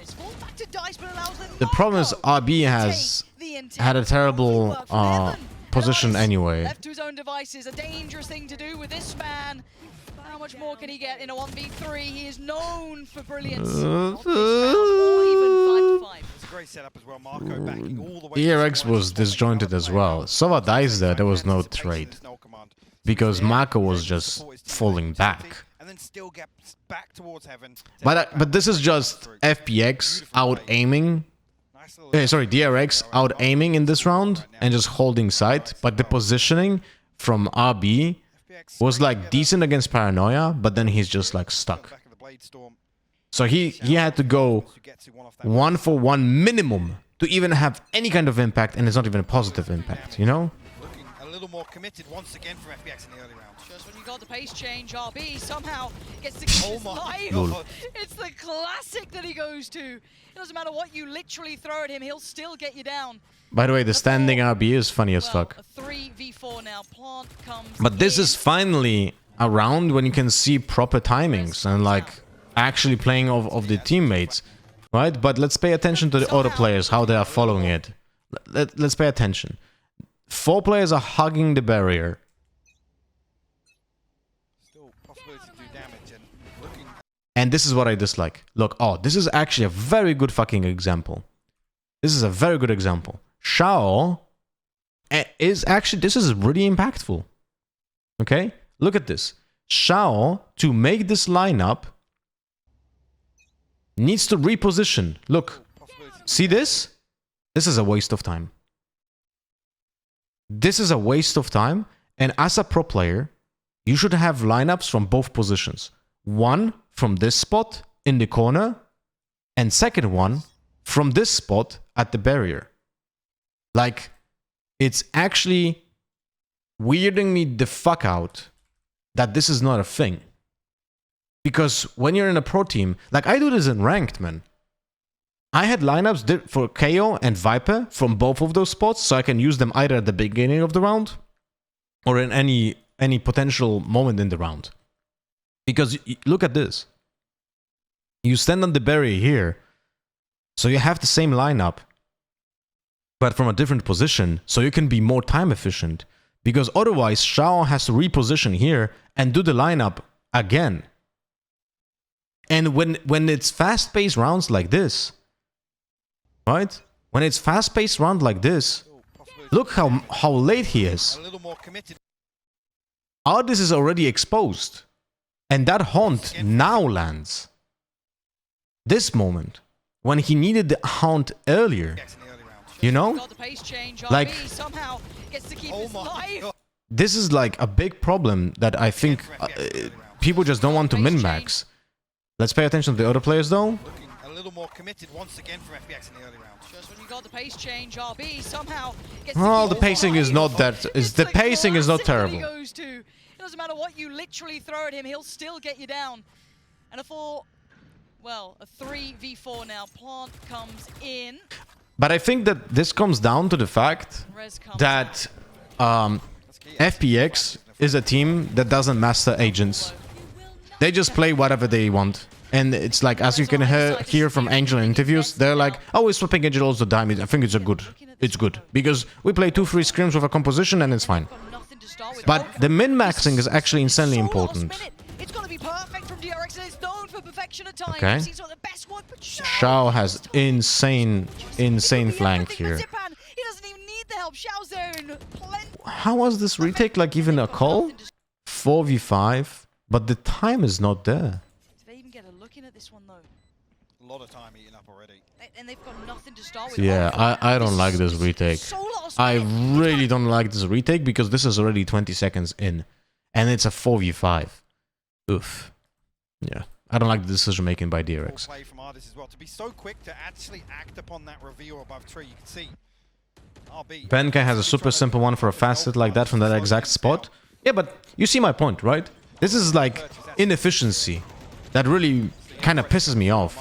the problem is RB has had a terrible position anyway. Left to his own devices, a dangerous thing to do with this man. How much more can he get in a 1v3? He is known for brilliance. Not this round, or even 5-5. It's a great setup as well. Marco backing all the way. DRX was disjointed as well. Sova dies there, there was no trade, because Mako was just falling back. And then still get back towards Heaven. But this is just FPX out aiming. Sorry, DRX out aiming in this round and just holding sight. But the positioning from RB was like decent against Paranoia, but then he's just like stuck. So he had to go 1-for-1 minimum to even have any kind of impact, and it's not even a positive impact, you know? Looking a little more committed once again from FPX in the early rounds. Just when you got the pace change, RB somehow gets to keep his life. Lol. It's the classic that he goes to. It doesn't matter what you literally throw at him, he'll still get you down. By the way, the standing RB is funny as fuck. A 3v4 now. Plant comes But this is finally a round when you can see proper timings and like actually playing of the teammates, right? But let's pay attention to the other players, how they are following it. Let's pay attention. 4 players are hugging the barrier. Still possibility to do damage and looking. And this is what I dislike. Look, oh, this is actually a very good fucking example. This is a very good example. Shao is actually, this is really impactful. Okay? Look at this. Shao, to make this lineup, needs to reposition. Look, see this? This is a waste of time. This is a waste of time. And as a pro player, you should have lineups from both positions. One from this spot in the corner, and second one from this spot at the barrier. Like, it's actually weirding me the fuck out that this is not a thing. Because when you're in a pro team, like I do this in ranked, man. I had lineups for KO and Viper from both of those spots, so I can use them either at the beginning of the round or in any potential moment in the round. Because look at this. You stand on the barrier here, so you have the same lineup, but from a different position, so you can be more time efficient. Because otherwise, Shao has to reposition here and do the lineup again. And when it's fast-paced rounds like this, right? When it's fast-paced round like this, look how late he is. A little more committed. Ardis is already exposed. And that haunt now lands. This moment, when he needed the haunt earlier. You know? Like, this is like a big problem that I think people just don't want to min-max. Let's pay attention to the other players though. Looking a little more committed once again from FPX in the early rounds. Just when you got the pace change, RB somehow gets Well, the pacing is not that. The pacing is not terrible. It doesn't matter what you literally throw at him, he'll still get you down. And a 3v4 now. Plant comes in. But I think that this comes down to the fact that FPX is a team that doesn't master agents. They just play whatever they want. And it's like, as you can hear from Angel in interviews, they're like, oh, we're swapping Angel all the time. I think it's good. Because we play 2-3 scrims with a composition and it's fine. But the min-maxing is actually insanely important. It's gonna be perfect from DRX and it's known for perfection at times. Okay. He's not the best one, but Xiao has insane flank here. He doesn't even need the help. Xiao's there in plenty. How was this retake like even a call? 4v5, but the time is not there. Did they even get a look in at this one though? A lot of time eaten up already. And they've got nothing to start with. Yeah, I don't like this retake. So last I minute. really don't like this retake because this is already 20 seconds in. And it's a 4v5. Oof. Yeah. I don't like the decision making by DRX. Play from Ardis as well. To be so quick to actually act upon that reveal above tree, you can see. RB. Benka has a super simple one for a fast hit like that from that exact spot. Yeah, but you see my point, right? This is like inefficiency that really kind of pisses me off.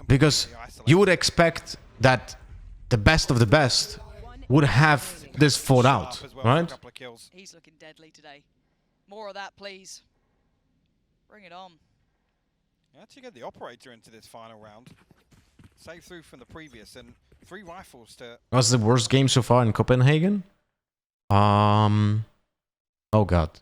Because you would expect that the best of the best would have this thought out, right? He's looking deadly today. More of that, please. Bring it on. You actually get the operator into this final round. Save through from the previous and 3 rifles to... What's the worst game so far in Copenhagen? Oh god.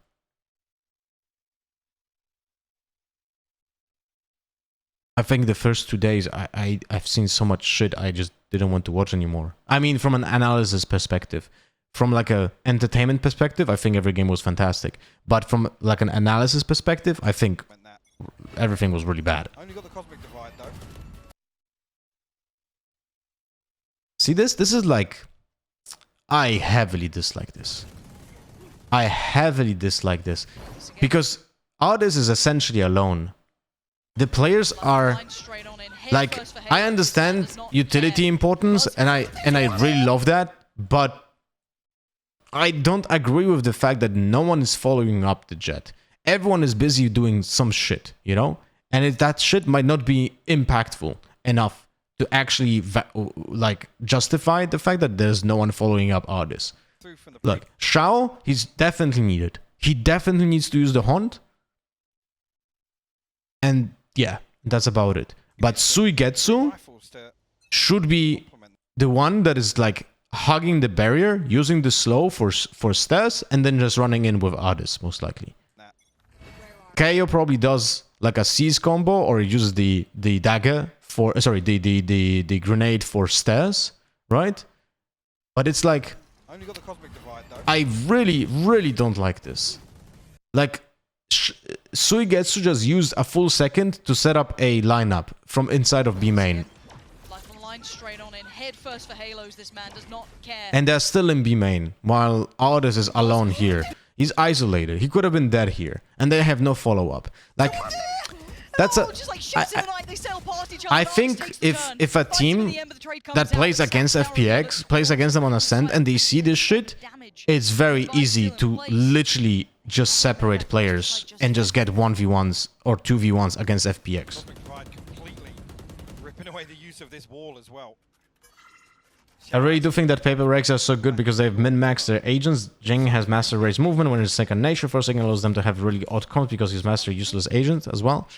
I think the first 2 days I've seen so much shit I just didn't want to watch anymore. I mean, from an analysis perspective. From like a entertainment perspective, I think every game was fantastic. But from like an analysis perspective, I think everything was really bad. Only got the cosmic divide though. See this? This is like... I heavily dislike this. I heavily dislike this. Because Ardis is essentially alone. The players are... Like, I understand utility importance, and I really love that, but I don't agree with the fact that no one is following up the jet. Everyone is busy doing some shit, you know? And that shit might not be impactful enough to actually like justify the fact that there's no one following up Ardis. Look, Xiao, he's definitely needed. He definitely needs to use the Haunt. And yeah, that's about it. But Suigetsu should be the one that is like hugging the barrier, using the slow for stairs, and then just running in with Ardis, most likely. KO probably does like a seize combo, or uses the dagger for the grenade for stairs, right? But it's like Only got the cosmic divide though. I really don't like this. Like Suigetsu just used a full second to set up a lineup from inside of B main. Life on the line, straight on in, head first for Halos. This man does not care. And they're still in B main, while Ardis is alone here. He's isolated. He could have been dead here, and they have no follow-up. Like, that's a... I think if a team that plays against FPX, plays against them on Ascent, and they see this shit, it's very easy to literally just separate players and just get 1v1s or 2v1s against FPX. Completely ripping away the use of this wall as well. I really do think that Paper Regs are so good because they've min-maxed their agents. Jing has mastered Ray's movement when it's second nature. Forsaken allows them to have really odd comps because he's mastered useless agent as well.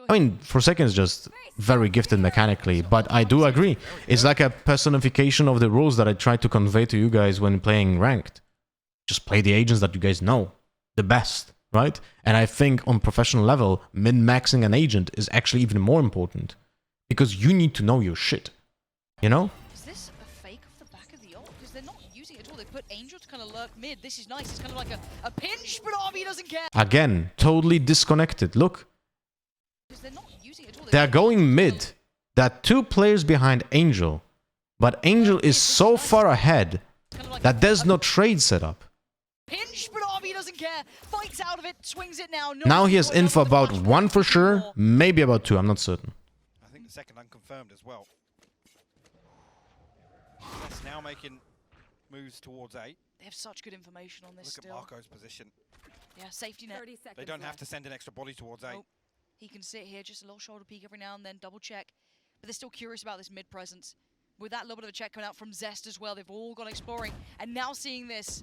I mean, Forsaken is just very gifted mechanically, but I do agree. It's like a personification of the rules that I try to convey to you guys when playing ranked. Just play the agents that you guys know the best, right? And I think on professional level, min-maxing an agent is actually even more important because you need to know your shit, you know? Put Angel to kind of lurk mid. This is nice. It's kind of like a pinch, but RB doesn't care. Again, totally disconnected. Look. They're going mid. There are 2 players behind Angel. But Angel is so far ahead that there's no trade set up. Pinch, but RB doesn't care. Fights out of it, swings it now. Now he has info about 1 for sure, maybe about 2, I'm not certain. I think the second unconfirmed as well. That's now making moves towards A. They have such good information on this. Look at Marco's position. Yeah, safety net. They don't have to send an extra body towards A. Nope. He can sit here, just a little shoulder peek every now and then, double check. But they're still curious about this mid presence. with that little bit of a check coming out from Zest as well. They've all gone exploring, and now seeing this,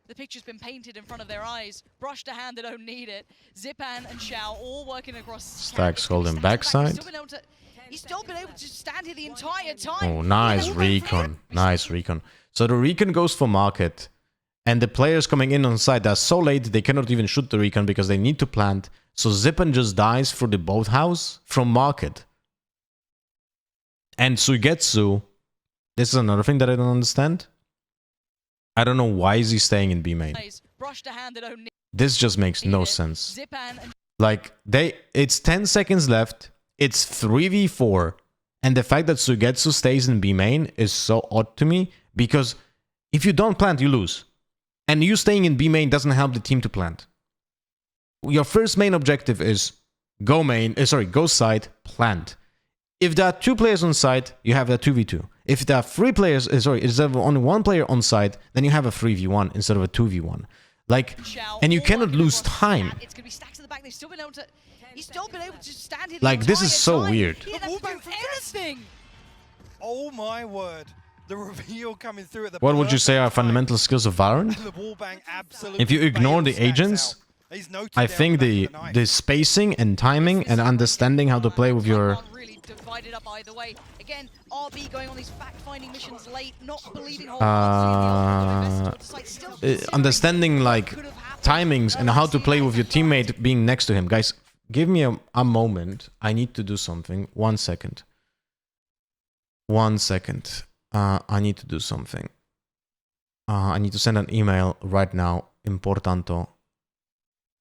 the picture's been painted in front of their eyes. Brush to hand, they don't need it. Zipan and Xiao all working across. Stacks holding backside. He's still been able to stand here the entire time. Oh, nice recon. Nice recon. So the recon goes for market. And the players coming in on site, they're so late, they cannot even shoot the recon because they need to plant. So Zipan just dies for the boathouse from market. And Suigetsu, this is another thing that I don't understand. I don't know why is he staying in B main. This just makes no sense. Like, it's 10 seconds left, it's 3v4, and the fact that Suigetsu stays in B main is so odd to me, because if you don't plant, you lose. And you staying in B main doesn't help the team to plant. Your first main objective is go side, plant. If there are 2 players on site, you have a 2v2. If there are 3 players, instead of only 1 player on site, then you have a 3v1 instead of a 2v1. Like, and you cannot lose time. It's gonna be stacks in the back. They've still been able to. He's still been able to stand here. Like, this is so weird. Anything. Oh my word. The reveal coming through at the What would you say are fundamental skills of Valorant? If you ignore the agents, I think the spacing and timing and understanding how to play with your... Divided up either way. Again, RB going on these fact-finding missions late, not believing understanding like timings and how to play with your teammate being next to him. Guys, give me a moment. I need to do something. 1 second. 1 second. I need to do something. I need to send an email right now. Importanto.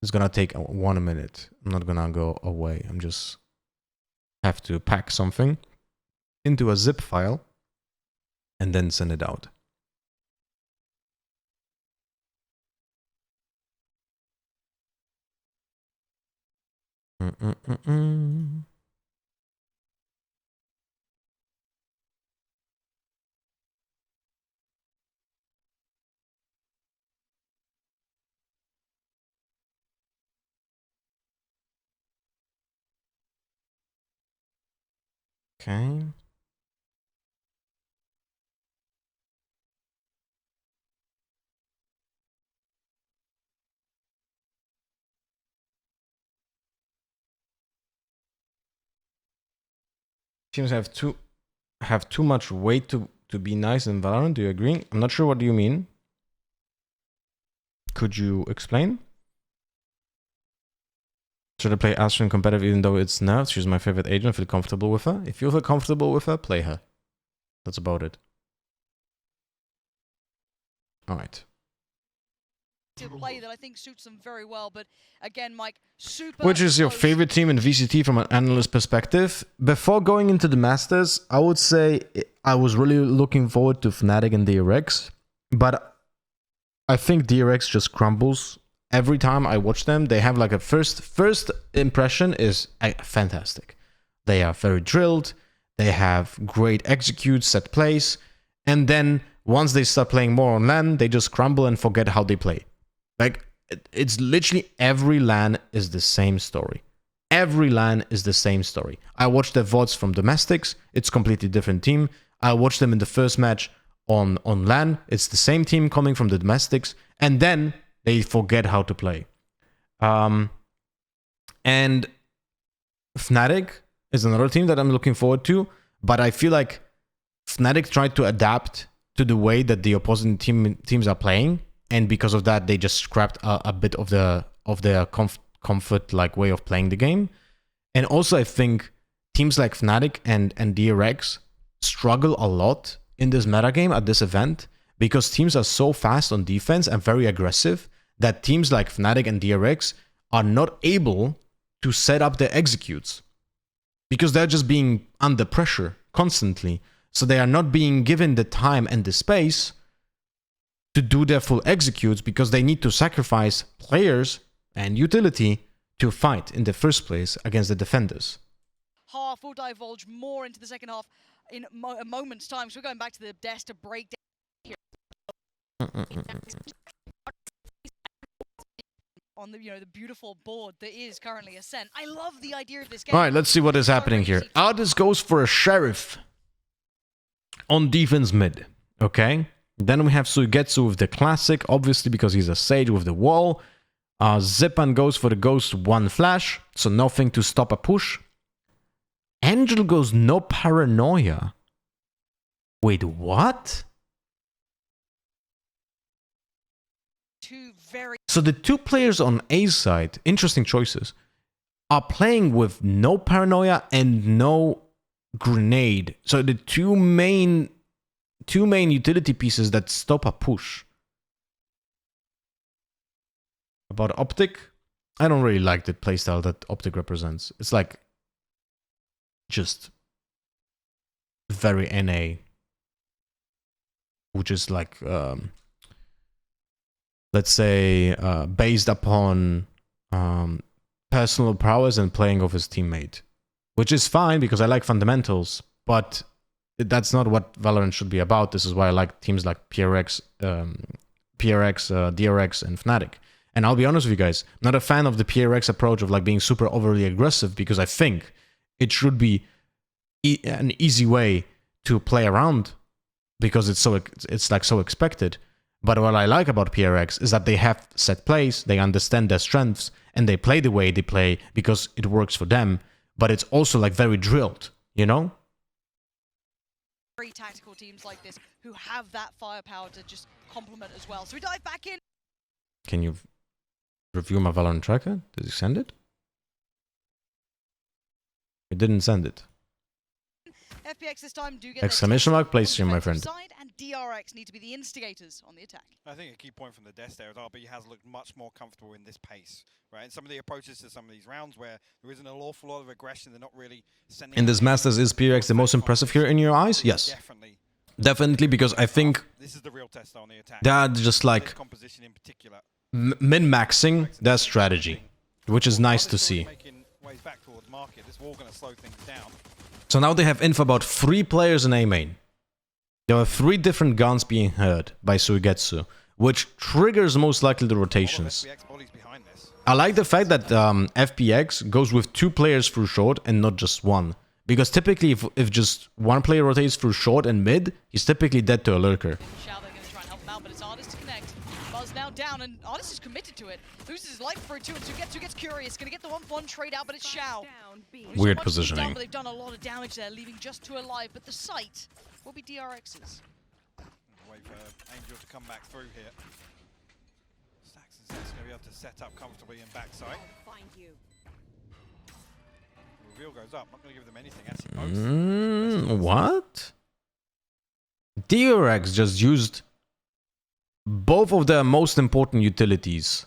It's gonna take 1 minute. I'm not gonna go away. I'm just have to pack something into a zip file and then send it out. Okay. Teams have too much weight to be nice in Valorant. Do you agree? I'm not sure what you mean. Could you explain? Should I play Ascent competitive even though it's nerfed? She's my favorite agent. I feel comfortable with her. If you feel comfortable with her, play her. That's about it. Alright. Play that I think suits them very well, but again, Mike, super. Which is your favorite team in VCT from an analyst perspective? Before going into the Masters, I would say I was really looking forward to Fnatic and DRX, but I think DRX just crumbles. Every time I watch them, they have like a first impression is fantastic. They are very drilled, they have great executes, set plays, and then once they start playing more on LAN, they just crumble and forget how they play. Like, it's literally every LAN is the same story. Every LAN is the same story. I watched the VODs from Domestics, it's completely different team. I watched them in the first match on LAN, it's the same team coming from the Domestics, and then they forget how to play. And Fnatic is another team that I'm looking forward to, but I feel like Fnatic tried to adapt to the way that the opposing teams are playing, and because of that, they just scrapped a bit of their comfort like way of playing the game. And also, I think teams like Fnatic and DRX struggle a lot in this metagame at this event because teams are so fast on defense and very aggressive that teams like Fnatic and DRX are not able to set up their executes because they're just being under pressure constantly. So they are not being given the time and the space to do their full executes because they need to sacrifice players and utility to fight in the first place against the defenders. Half will divulge more into the second half in a moment's time. So we're going back to the desk to break down here. On the the beautiful board that is currently Ascent. I love the idea of this game. All right, let's see what is happening here. Aldous goes for a Sheriff on defense mid. Okay. Then we have Suigetsu with the classic, obviously because he's a sage with the wall. Zipan goes for the ghost 1 flash, so nothing to stop a push. Angel goes no paranoia. Wait, what? So the two players on A side, interesting choices, are playing with no paranoia and no grenade. So the two main utility pieces that stop a push. About Optic, I don't really like the playstyle that Optic represents. It's like just very NA, which is like let's say based upon personal prowess and playing off his teammate, which is fine because I like fundamentals, but that's not what Valorant should be about. This is why I like teams like DRX, DRX, and Fnatic. And I'll be honest with you guys, I'm not a fan of the PRX approach of like being super overly aggressive, because I think it should be an easy way to play around because it's like so expected. But what I like about PRX is that they have set plays, they understand their strengths, and they play the way they play because it works for them. But it's also like very drilled, you know? Very tactical teams like this who have that firepower to just complement as well. So we dive back in. Can you review my Valorant tracker? Did you send it? It didn't send it. FPX this time do get Exclamation mark, play stream, my friend. Side, and DRX need to be the instigators on the attack. I think a key point from the desk there is RB has looked much more comfortable in this pace, right? And some of the approaches to some of these rounds where there isn't an awful lot of aggression, they're not really sending... In this Masters, is PRX the most impressive here in your eyes? Yes. Definitely. Definitely, because I think this is the real test on the attack. they're just like composition in particular. min-maxing their strategy, which is nice to see. Making ways back towards market. This wall going to slow things down. So now they have info about 3 players in A main. There are 3 different guns being heard by Suigetsu, which triggers most likely the rotations. I like the fact that FPX goes with 2 players through short and not just 1. Because typically if just 1 player rotates through short and mid, he's typically dead to a lurker. Now down, and Artist is committed to it. Loses his life for it too, and Suigetsu gets curious. Gonna get the 1-1 trade out, but it's Xiao. Weird positioning. But they've done a lot of damage there, leaving just 2 alive. But the site will be DRX's. Wait for Angel to come back through here. Stacks and Zest gonna be able to set up comfortably in backside. Find you. Reveal goes up. Not gonna give them anything. Actually, what? DRX just used both of their most important utilities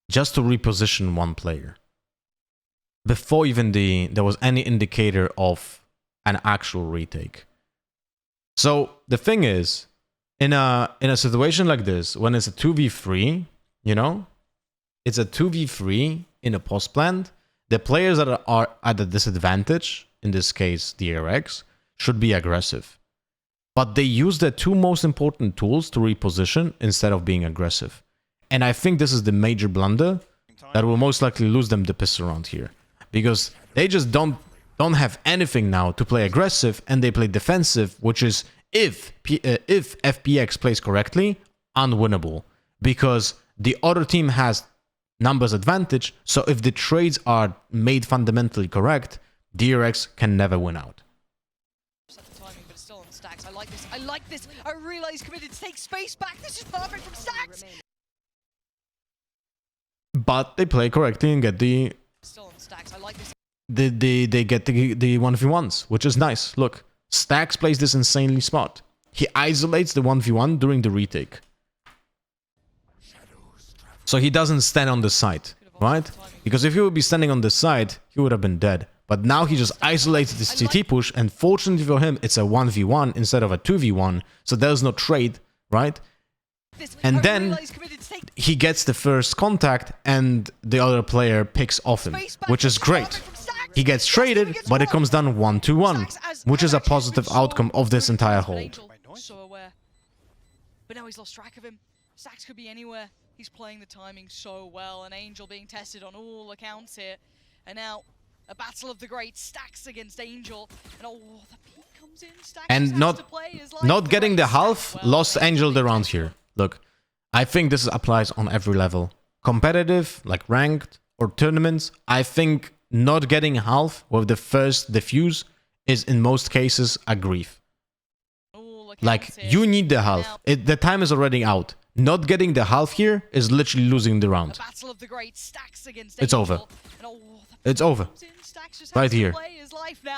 just to reposition 1 player before even there was any indicator of an actual retake. So the thing is, in a situation like this, when it's a 2v3, you know, it's a 2v3 in a post plant, the players that are at a disadvantage, in this case DRX, should be aggressive. But they use their 2 most important tools to reposition instead of being aggressive. And I think this is the major blunder that will most likely lose them the piss around here. Because they just don't have anything now to play aggressive, and they play defensive, which is, if FPX plays correctly, unwinnable. Because the other team has numbers advantage, so if the trades are made fundamentally correct, DRX can never win out. I like this. I realize he's committed to take space back. This is perfect from Stacks. But they play correctly and get the... Still on Stacks. I like this. They get the 1v1s, which is nice. Look, Stacks plays this insanely smart. He isolates the 1v1 during the retake. So he doesn't stand on the side, right? Because if he would be standing on the side, he would have been dead. But now he just isolated this CT push, and fortunately for him, it's a 1v1 instead of a 2v1, so there's no trade, right? And then he gets the first contact, and the other player picks off him, which is great. He gets traded, but it comes down 1-1, which is a positive outcome of this entire hold. So aware. But now he's lost track of him. Stacks could be anywhere. He's playing the timing so well, and Angel being tested on all accounts here. And now... a battle of the great Stacks against Angel. And oh, the peek comes And not getting the half lost Angel the round here. Look, I think this applies on every level. Competitive, like ranked, or tournaments, I think not getting half with the first defuse is in most cases a grief. Like, you need the half. The time is already out. Not getting the half here is literally losing the round. It's over. It's over. Right here.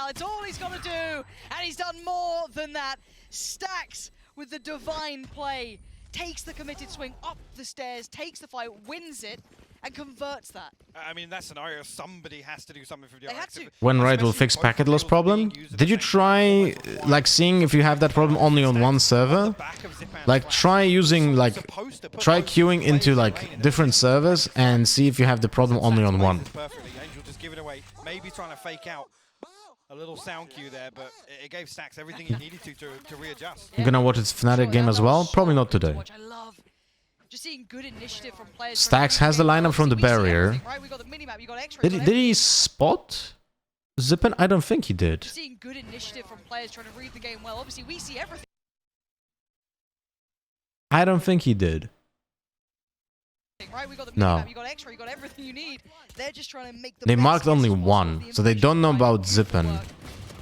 It's all he's got to do, and he's done more than that. Stacks with the divine play, takes the committed swing up the stairs, takes the fight, wins it, and converts that. I mean, in that scenario, somebody has to do something for DRX. When Riot will fix packet loss problem, did you try, like, seeing if you have that problem only on one server? Like, try using, like, try queuing into, like, different servers and see if you have the problem only on one. Perfectly. Angel just giving away, maybe trying to fake out a little sound cue there, but it gave Stacks everything he needed to readjust. I'm gonna watch his Fnatic game as well, probably not today. Just seeing good initiative from players. Stacks has the lineup from the barrier. Did he spot Zippen? I don't think he did. Just seeing good initiative from players trying to read the game well. Obviously, we see everything. I don't think he did. Right, we got the No. minimap, you got extra, you got everything you need. They're just trying to make the They best marked only guesses one, possible. so they don't know about Zippen. Work.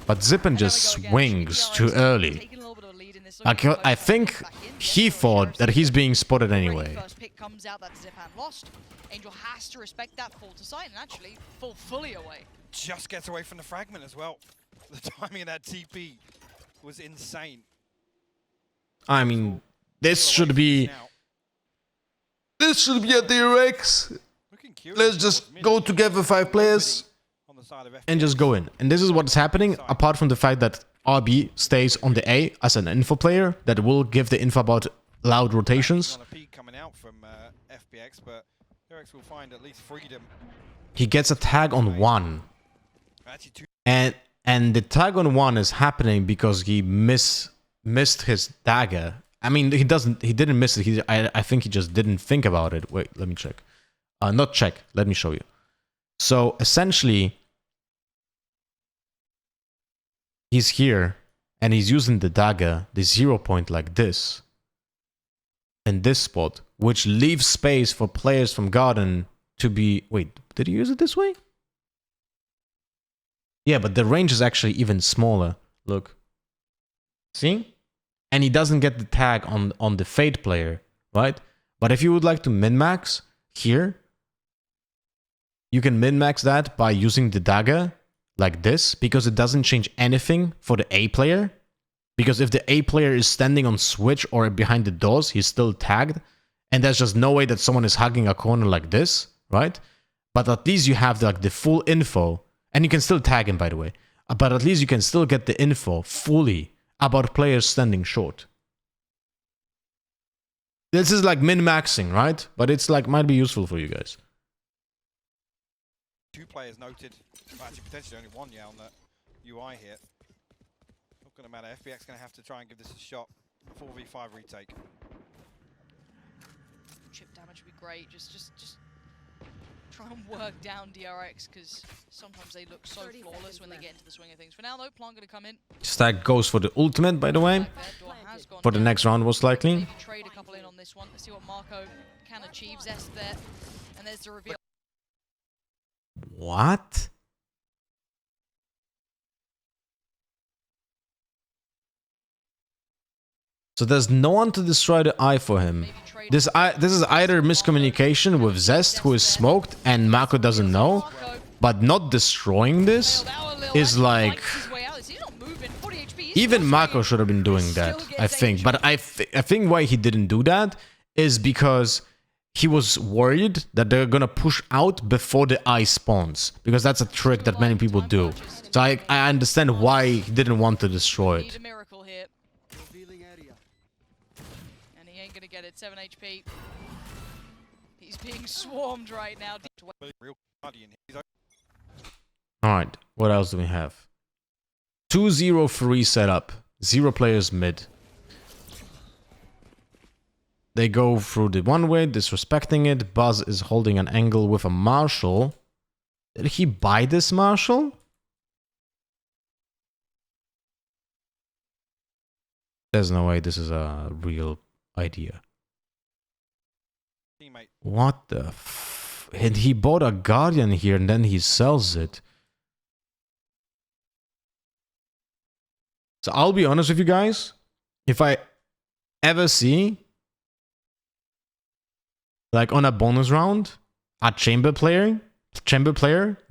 But Zippen just swings too early. Taking a little bit of a lead in this, I think he thought that he's being spotted anyway. First pick comes out, that Zipan lost. Angel has to respect that fall to sight and actually fall fully away. Just gets away from the fragment as well. The timing of that TP was insane. I mean, this should be... This should be a DRX. Let's just go together 5 players and just go in. And this is what's happening, apart from the fact that RB stays on the A as an info player that will give the info about loud rotations. On a peak coming out from FPX, but DRX will find at least freedom. He gets a tag on 1. Actually, two. And the tag on 1 is happening because he missed his dagger. I mean, he didn't miss it. I think he just didn't think about it. Wait, let me check. Not check. Let me show you. So essentially, he's here and he's using the dagger, the 0 point like this, in this spot, which leaves space for players from Garden to be... Wait, did he use it this way? Yeah, but the range is actually even smaller. Look. See? And he doesn't get the tag on the Fade player, right? But if you would like to min-max here, you can min-max that by using the dagger like this, because it doesn't change anything for the A player. Because if the A player is standing on switch or behind the doors, he's still tagged. And there's just no way that someone is hugging a corner like this, right? But at least you have like the full info. And you can still tag him, by the way. But at least you can still get the info fully about players standing short. This is like min-maxing, right? But it's like, might be useful for you guys. 2 players noted. Well, actually, potentially only 1, yeah, on the UI here. Not going to matter. FPX going to have to try and give this a shot. 4v5 retake. Chip damage would be great. Just try and work down DRX, because sometimes they look so flawless when they get into the swing of things. For now, though, Plant going to come in. Stack goes for the ultimate, by the way. For the next round, most likely. Maybe trade a couple in on this one. Let's see what Marco can achieve. Zest there. And there's the reveal. What? So there's no one to destroy the eye for him. This is either miscommunication with Zest, who is smoked, and Mako doesn't know, but not destroying this is like... Even Mako should have been doing that, I think. But I think why he didn't do that is because he was worried that they're gonna push out before the eye spawns, because that's a trick that many people do. So I understand why he didn't want to destroy it. Get it, 7 HP. He's being swarmed right now. Alright, what else do we have? 2-0-3 setup. 0 players mid. They go through the one way, disrespecting it. Buzz is holding an angle with a Marshall. Did he buy this Marshall? There's no way this is a real idea. Teammate. What the f... And he bought a Guardian here and then he sells it. So I'll be honest with you guys. If I ever see, like on a bonus round, a chamber player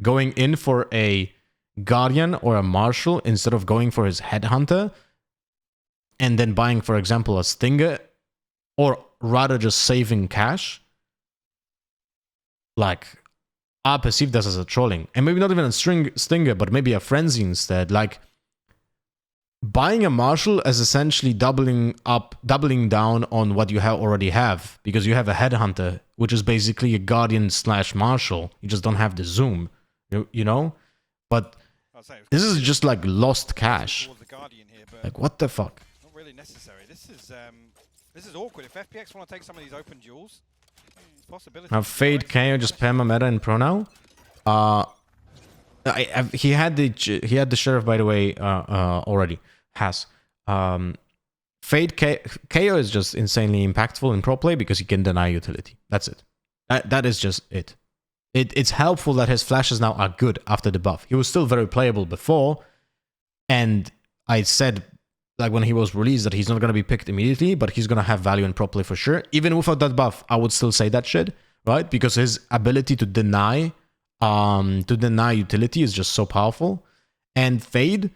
going in for a Guardian or a Marshal instead of going for his Headhunter, and then buying, for example, a Stinger, or rather just saving cash, like, I perceive this as a trolling. And maybe not even a Stinger, but maybe a Frenzy instead. Like, buying a Marshal is essentially doubling down on what you already have, because you have a Headhunter, which is basically a Guardian / Marshal. You just don't have the zoom, you know? But this is just like lost cash. Like, what the fuck? Not really necessary. This is awkward. If FPX want to take some of these open duels, it's a possibility. Now Fade KO just perma meta in pro now. He had the Sheriff, by the way, already. Fade KO is just insanely impactful in pro play because he can deny utility. That's it. That is just it. It's helpful that his flashes now are good after the buff. He was still very playable before, and I said, like, when he was released, that he's not going to be picked immediately, but he's going to have value in pro play for sure. Even without that buff, I would still say that shit, right? Because his ability to deny utility is just so powerful. And Fade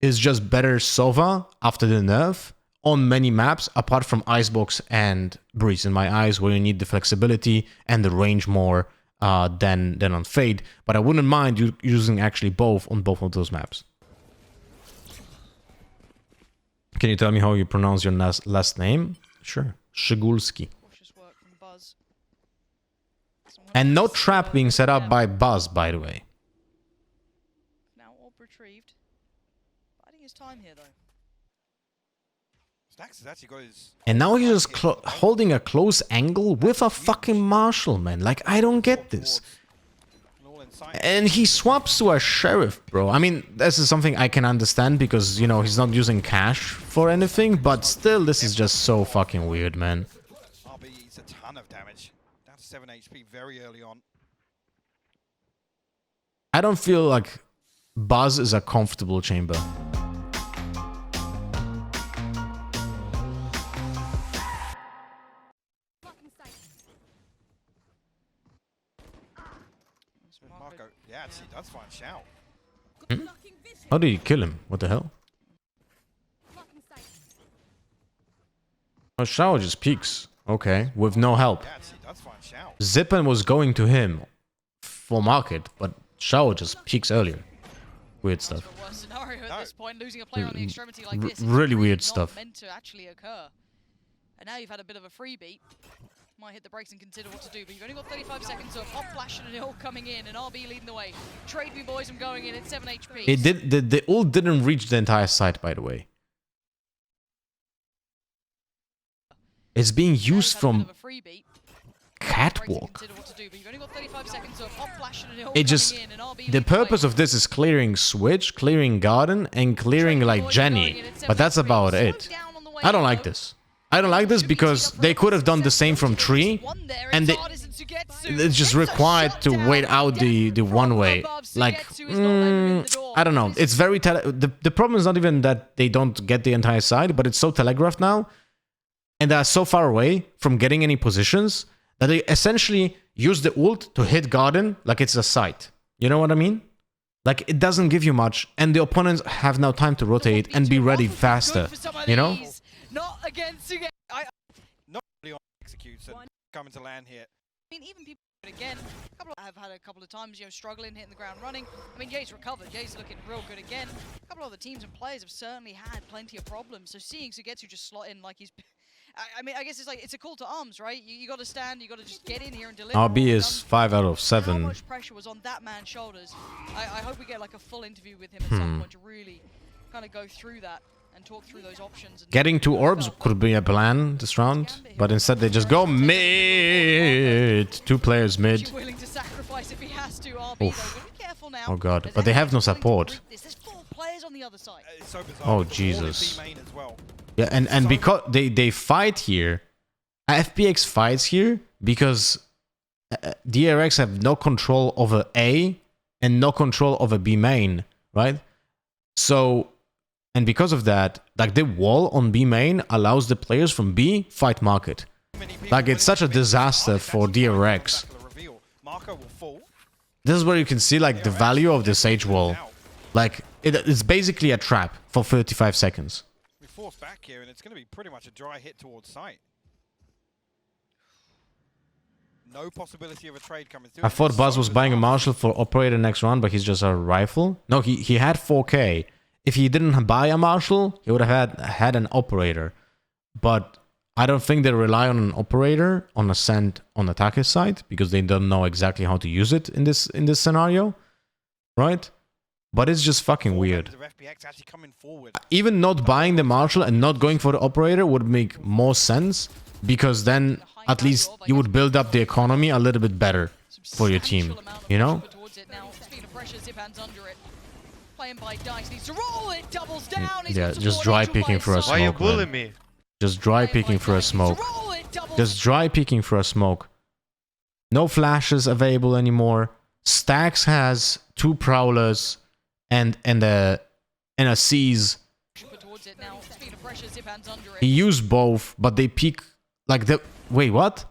is just better Sova after the nerf on many maps, apart from Icebox and Breeze, in my eyes, where you need the flexibility and the range more than on Fade. But I wouldn't mind using actually both on both of those maps. Can you tell me how you pronounce your last name? Sure. Shigulski. And no trap being set up by Buzz, by the way. Now all retrieved. Biding his time here, though. Stacks has actually got his... And now he's just holding a close angle with a fucking Marshal, man. Like, I don't get this. And he swaps to a Sheriff, bro. I mean, this is something I can understand because, you know, he's not using cash for anything, but still, this is just so fucking weird, man. RB eats a ton of damage. Down to 7 HP very early on. I don't feel like Buzz is a comfortable chamber. Yeah, actually does find Shao. How did he kill him? What the hell? Oh, Shao just peeks. Okay, with no help. Yeah, actually does find Shao. Zippen was going to him for market, but Shao just peeks earlier. Weird stuff. Worst scenario at this point, losing a player on the extremity like this really weird not stuff. Meant to actually occur. And now you've had a bit of a freebie. Might hit the brakes and consider what to do, but you've only got 35 seconds, so a pop flash and an ult coming in, and RB leading the way. Trade me, boys, I'm going in at 7 HP. It did. The ult didn't reach the entire site, by the way. It's being used from catwalk. It just... The purpose of this is clearing Switch, clearing Garden, and clearing, like, Jenny. But that's about it. I don't like this. I don't like this because they could have done the same from Tree, and it's just required to wait out the one way. Like, I don't know. It's very... The problem is not even that they don't get the entire side, but it's so telegraphed now, and they are so far away from getting any positions that they essentially use the ult to hit Garden like it's a site. You know what I mean? Like, it doesn't give you much, and the opponents have now time to rotate and be ready faster, you know? Not against again. Not really on executes and coming to land here. I mean, even people again. I've had a couple of times, you know, struggling, hitting the ground running. I mean, Jay's recovered. Jay's looking real good again. A couple of other teams and players have certainly had plenty of problems. So seeing Sugetsu just slot in like he's... I mean, I guess it's like, it's a call to arms, right? You got to stand, you got to just get in here and deliver. RB is 5 out of 7. How much pressure was on that man's shoulders? I hope we get like a full interview with him at some point to really kind of go through that and talk through those options. And getting 2 orbs could be a plan this round, but instead they just go mid. 2 players mid. Willing to sacrifice if he has to, RB, though. Be careful now. Oh god, but they have no support. There's 4 players on the other side. Oh Jesus. Yeah, and because they fight here, FPX fights here because DRX have no control over A and no control over B main, right? So, and because of that, like the wall on B main allows the players from B fight market. Like it's such a disaster for DRX. This is where you can see like the value of the Sage wall. Like it's basically a trap for 35 seconds. We force back here, and it's going to be pretty much a dry hit towards site. No possibility of a trade coming through. I thought Buzz was buying a Marshall for operator next round, but he's just a rifle. No, he had 4K. If he didn't buy a Marshall, he would have had an operator. But I don't think they rely on an operator on Ascent on attacker's side because they don't know exactly how to use it in this scenario, right? But it's just fucking weird. Even not buying the Marshall and not going for the operator would make more sense because then at least you would build up the economy a little bit better for your team, you know? Yeah, just dry picking for a smoke. Why you bullying me? Just dry picking for a smoke. Just dry picking for a smoke. No flashes available anymore. Stacks has 2 prowlers and a seize. He used both, but they peek like the. Wait, what?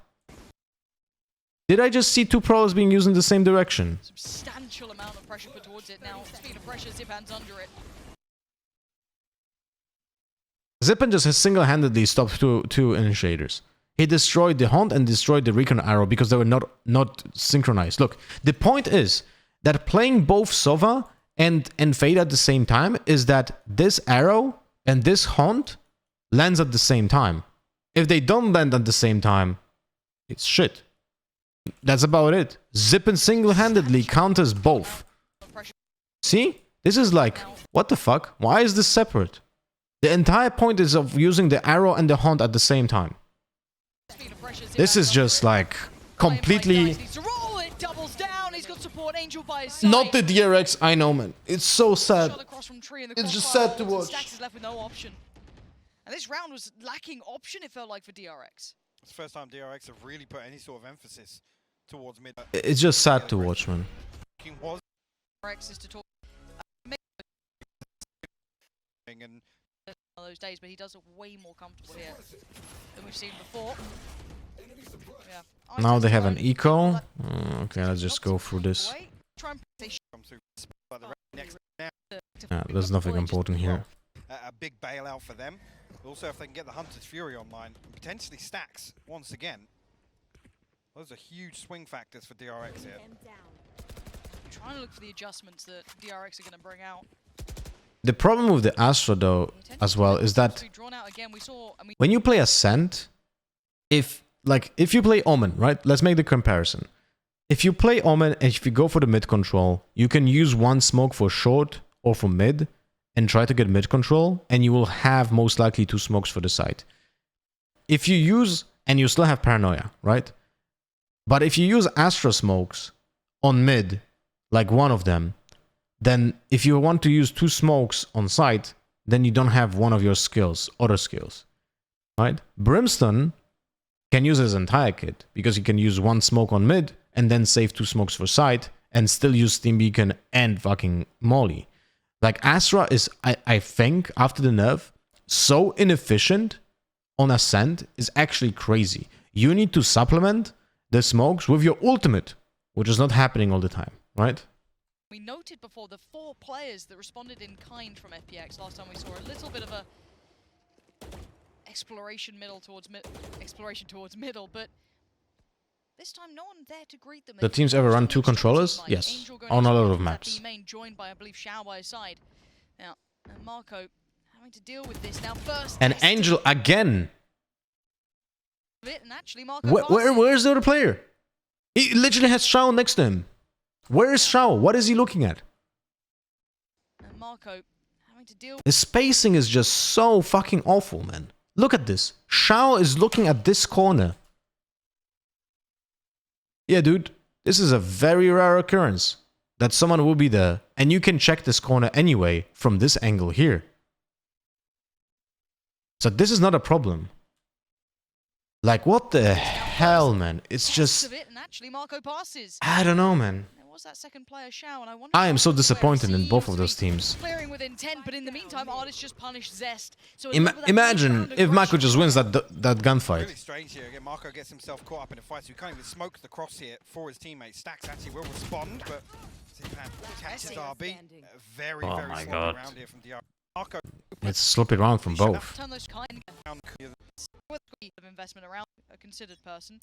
Did I just see 2 prowlers being used in the same direction? Substantial amount of pressure put towards it now. Speed of pressure, Zip hands under it. Zippen just has single-handedly stopped two initiators. He destroyed the Hunt and destroyed the Recon Arrow because they were not synchronized. Look, the point is that playing both Sova and Fade at the same time is that this Arrow and this Hunt lands at the same time. If they don't land at the same time, it's shit. That's about it. Zippen single-handedly counters both. See? This is like, what the fuck? Why is this separate? The entire point is of using the Arrow and the Hunt at the same time. This is just like completely not the DRX I know, man. It's so sad. It's just sad to watch. And this round was lacking option, it felt like, for DRX. It's the first time DRX have really put any sort of emphasis towards mid. It's just sad to watch, man. DRX is to talk and those days, but he does look way more comfortable here than we've seen before. Yeah. Now they have an eco. Okay, let's just go through this. Yeah, there's nothing important here. A big bailout for them. Also, if they can get the Hunter's Fury online, and potentially Stacks once again. Those are huge swing factors for DRX here. Trying to look for the adjustments that DRX are going to bring out. The problem with the Astra, though, as well, is that when you play Ascent, if you play Omen, right? Let's make the comparison. If you play Omen and if you go for the mid control, you can use 1 smoke for short or for mid and try to get mid control, and you will have most likely 2 smokes for the side. If you use, and you still have paranoia, right? But if you use Astra smokes on mid, like one of them, then if you want to use 2 smokes on site, then you don't have one of your skills, other skills, right? Brimstone can use his entire kit because he can use 1 smoke on mid and then save 2 smokes for site and still use Steam Beacon and fucking Molly. Like Astra is, I think, after the nerf, so inefficient on Ascent is actually crazy. You need to supplement the smokes with your ultimate, which is not happening all the time, right? We noted before the 4 players that responded in kind from FPX. Last time we saw a little bit of a exploration towards middle, but this time no one there to greet them. The teams ever run 2 controllers? Yes, on a lot of maps. Joined by, I believe, Shao by his side. Now, Marco having to deal with this now first. And Angel again. And actually, Marco where's the other player? He literally has Shao next to him. Where is Shao? What is he looking at? And Marco having to deal. The spacing is just so fucking awful, man. Look at this. Shao is looking at this corner. Yeah, dude. This is a very rare occurrence that someone will be there. And you can check this corner anyway from this angle here. So this is not a problem. Like, what the hell, man? It's just... Of it, and actually Marco passes. I don't know, man. There was that second player, Shao, and I wonder I am so where disappointed in he both of seems those to be teams. Clearing with intent, but in the meantime, Artist just punished Zest. So a little bit of that Imagine round if Marco aggression. just wins that gunfight. Really strange here. Again, Marco gets himself caught up in a fight, so he can't even smoke the cross here for his teammates. Stacks actually will respond, but Zipan catches RB. Very, Oh very my sloppy God. round here from DRX. Marco It's a sloppy round from both. Turn those kind down of investment around a considered person.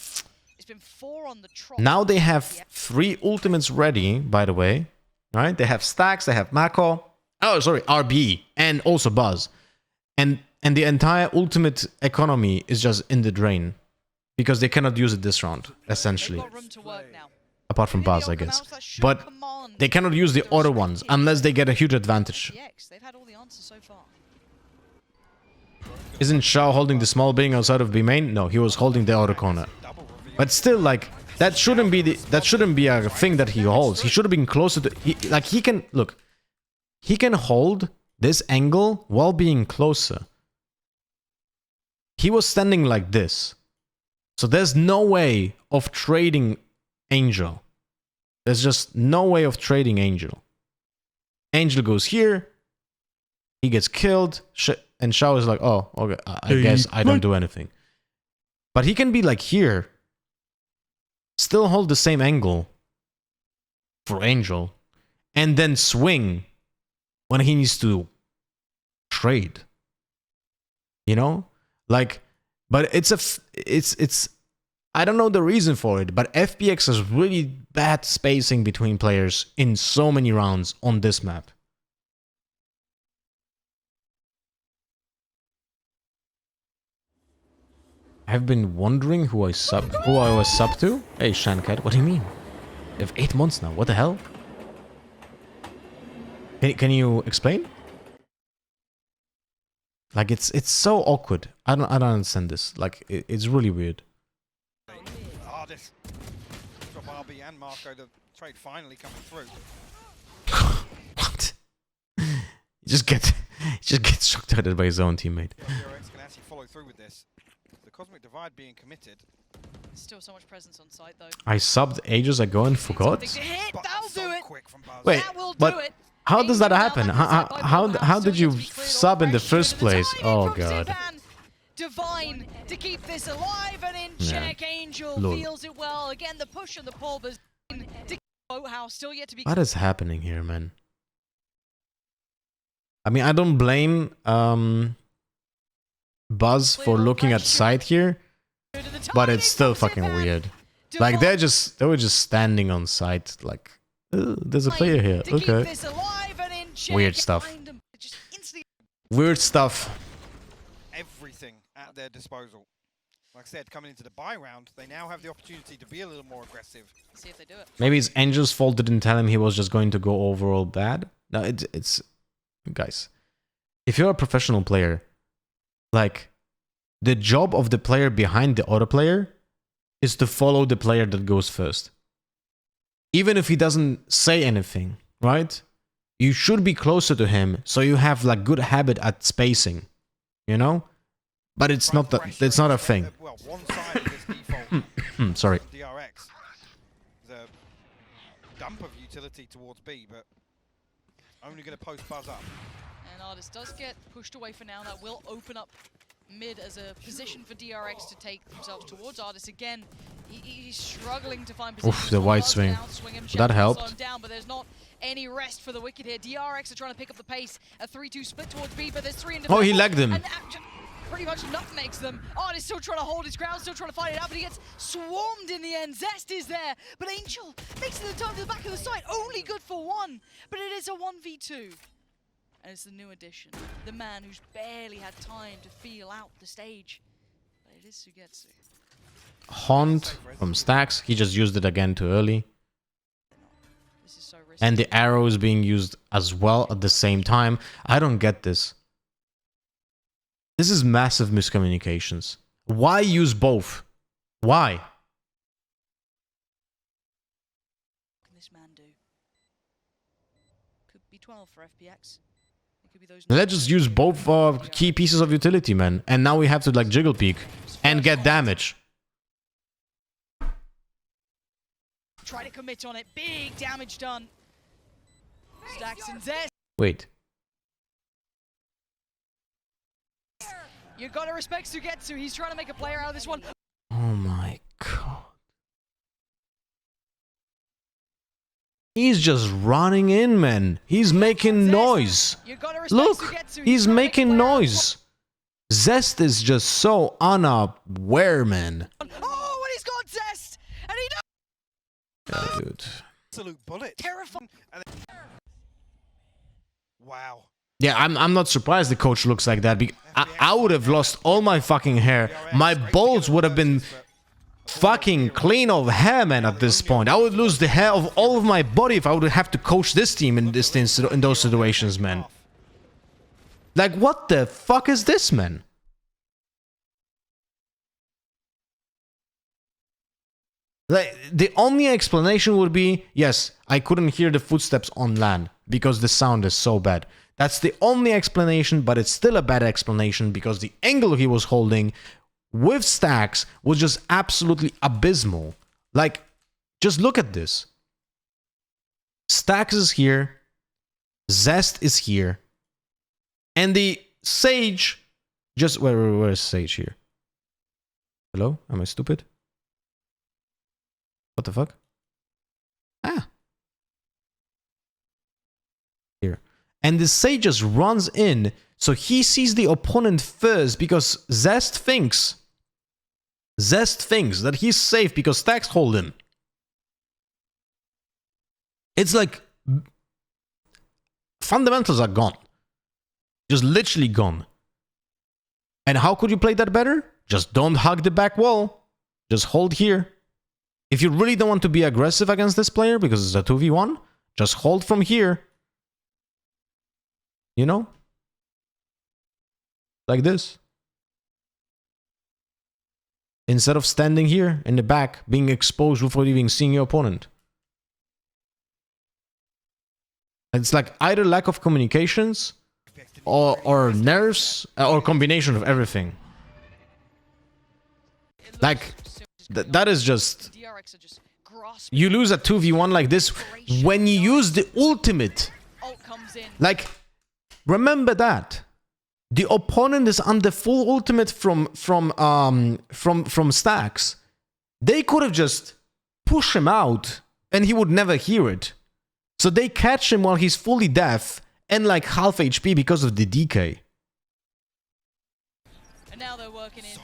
It's been 4 on the trot. Now they have 3 ultimates ready, by the way. Right? They have Stacks, they have Mako. Oh, sorry, RB, and also Buzz. And the entire ultimate economy is just in the drain. Because they cannot use it this round, essentially. They've got room to work now. Apart from Buzz, I guess. But they cannot use the other ones unless they get a huge advantage. They've had all the answers so far. Isn't Shao holding the small being outside of B main? No, he was holding the outer corner. But still, like, that shouldn't be a thing that he holds. He should have been closer to... he can... Look. He can hold this angle while being closer. He was standing like this. So there's no way of trading Angel. There's just no way of trading Angel. Angel goes here. He gets killed. And Shao is like, oh, okay, I guess I don't do anything. But he can be like here. Still hold the same angle for Angel. And then swing when he needs to trade. You know? Like, but it's I don't know the reason for it, but FPX has really bad spacing between players in so many rounds on this map. I've been wondering who I was sub to. Hey, Shankat, what do you mean? You have 8 months now. What the hell? Can you explain? Like, it's so awkward. I don't understand this. Like, it's really weird. Artist. Drop RB and Marco. The trade finally coming through. What? He just gets shocked at it by his own teammate. DRX can actually follow through with this. The Cosmic Divide being committed. Still so much presence on site though. I subbed ages ago and forgot. That'll do it. Quick from Buzz. Wait, That will but do it. how does that Angel now happen? back inside by How Bullhouse, did still you yet to be cleared sub in the already. first place? The Oh timing from god. Zivan. Divine to keep this alive and in Yeah. check. Angel Lol. feels it well. Again, the push and the pull, but to keep Boathouse still yet to be. What is happening here, man? I mean, I don't blame Buzz for looking at side here, but it's still fucking weird. Like they were just standing on site, like there's a player here. Okay. Weird stuff. Weird stuff. Everything at their disposal. Like I said, coming into the buy round, they now have the opportunity to be a little more aggressive. See if they do it. Maybe it's Angel's fault didn't tell him he was just going to go overall bad. No, it's guys. If you're a professional player, like the job of the player behind the other player is to follow the player that goes first. Even if he doesn't say anything, right? You should be closer to him so you have like good habit at spacing, you know? But it's not that. It's not a thing. Well, one side of this default. Sorry. DRX. The dump of utility towards B, but only going to post Buzz up. And Artist does get pushed away for now. That will open up mid as a position for DRX to take themselves towards Artist again. He's struggling to find position. Oof, the wide swing. That helped. Down, but there's not any rest for the Wicked here. DRX are trying to pick up the pace. A 3-2 split towards B, but there's 3 in defense. Oh, he lagged him. And pretty much nutmegs them. Artist still trying to hold his ground, still trying to fight it out, but he gets swarmed in the end. Zest is there, but Angel makes it the time to the back of the site. Only good for 1, but it is a 1v2. And it's the new addition. The man who's barely had time to feel out the stage. But it is Sugetsu. Haunt from Stacks. He just used it again too early. This is so risky. And the arrow is being used as well at the same time. I don't get this. This is massive miscommunications. Why use both? Why? What can this man do? Could be 12 for FPX. Could be those Let's just use both key pieces of utility, man. And now we have to like jiggle peek and get damage. Try to commit on it. Big damage done. Stacks and Zest. Wait. You gotta respect Sugetsu. He's trying to make a player out of this one. Oh my god. He's just running in, man. He's making noise. You gotta respect Look, Sugetsu. he's trying to make a making player out of noise. Zest is just so unaware, man. this one. Oh, and he's got Zest! And he knows! Yeah, dude. Absolute bullet. Terrifying. Wow. Yeah, I'm not surprised the coach looks like that. I would have lost all my fucking hair. My balls would have been fucking clean of hair, man, at this point. I would lose the hair of all of my body if I would have to coach this team in those situations, man. Like, what the fuck is this, man? Like, the only explanation would be, yes, I couldn't hear the footsteps on LAN because the sound is so bad. That's the only explanation, but it's still a bad explanation because the angle he was holding with Stacks was just absolutely abysmal. Like, just look at this. Stacks is here. Zest is here. And the Sage just... Where is Sage here? Hello? Am I stupid? What the fuck? Ah. Here. And the Sage just runs in, so he sees the opponent first because Zest thinks that he's safe because Stacks hold him. It's like fundamentals are gone. Just literally gone. And how could you play that better? Just don't hug the back wall. Just hold here. If you really don't want to be aggressive against this player because it's a 2v1, just hold from here. You know? Like this. Instead of standing here in the back, being exposed before even seeing your opponent. It's like either lack of communications or nerves or combination of everything. Like, that is just... DRX are just grasping. You lose a 2v1 like this when you use the ultimate. Ult comes in. Like, remember that. The opponent is on the full ultimate from Stacks. They could have just pushed him out and he would never hear it. So they catch him while he's fully deaf and like half HP because of the DK. And now they're working in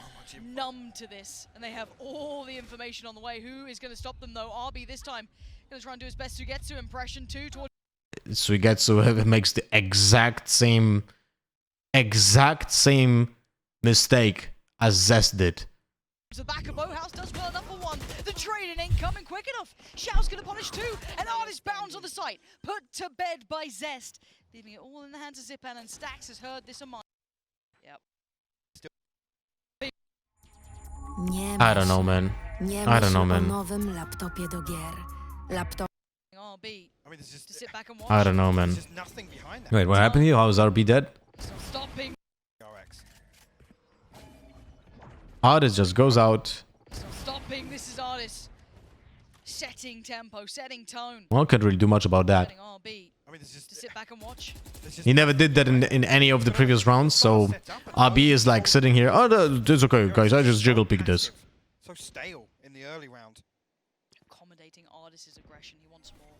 numb to this, and they have all the information on the way. Who is going to stop them though? RB this time going to try and do his best to get to impression 2 towards... Sugetsu makes the exact same mistake as Zest did. The back of Bohouse does well enough for one. The trading ain't coming quick enough. Xiao's going to punish 2, and Artist bounds on the site. Put to bed by Zest, leaving it all in the hands of Zipan, and Stacks has heard this a mind. Yep. I don't know, man. I don't know, man. RB I mean, there's just, to sit back and watch. I don't know, man. there's just nothing behind that. Wait, what happened here? How is RB dead? It's not stopping. DRX. Artist just goes out. It's not stopping. This is Artist setting tempo, setting tone. Well, can't really do much about that. Letting RB I mean, there's to just... sit back and watch. there's just He never did that in any of the previous rounds, so RB is like sitting here. Oh, it's okay, guys. I just jiggle pick this. so stale in the early round. Accommodating Artist's aggression. He wants more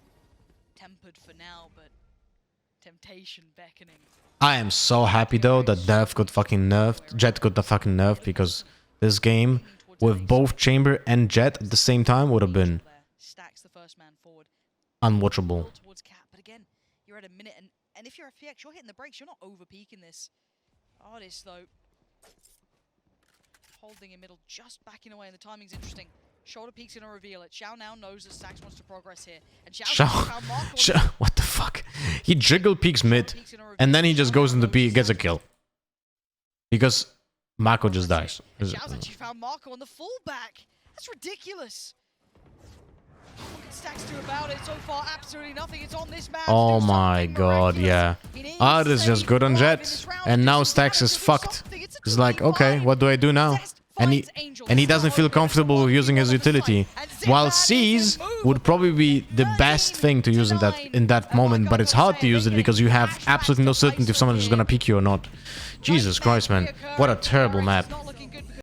tempered for now, but temptation beckoning. I am so happy though that Dev got fucking nerfed. Jet got the fucking nerf because this game with both Chamber and Jet at the same time would have been Stacks the first man forward. unwatchable. Towards Cap, but again, you're at a minute, and if you're FPX, you're hitting the brakes. You're not over peaking this. Artist though, holding in middle, just backing away, and the timing's interesting. Shoulder peek's gonna reveal it. Xiao now knows that Stacks wants to progress here, and Xiao, what the fuck? He jiggle peeks mid, and then he just goes into P, gets a kill. Because Mako just dies. Xiao's actually found Marco on the fullback. That's ridiculous. Stacks do about it? So far, absolutely nothing. It's on this map. Oh Do my something god, miraculous. yeah. He needs Art is to just stay good on alive in Jet, this round. and now This Stacks is to do fucked. something. It's a He's like, 2v5. okay, what do I do now? Zest And finds Angel. he It's doesn't not feel over. comfortable It's using his on the side. utility. And While Zidane is Seize his move. would probably be the best thing to use in that moment, but it's hard to use it because you have absolutely no certainty if someone is gonna pick you or not. Jesus Christ, man. What a terrible map.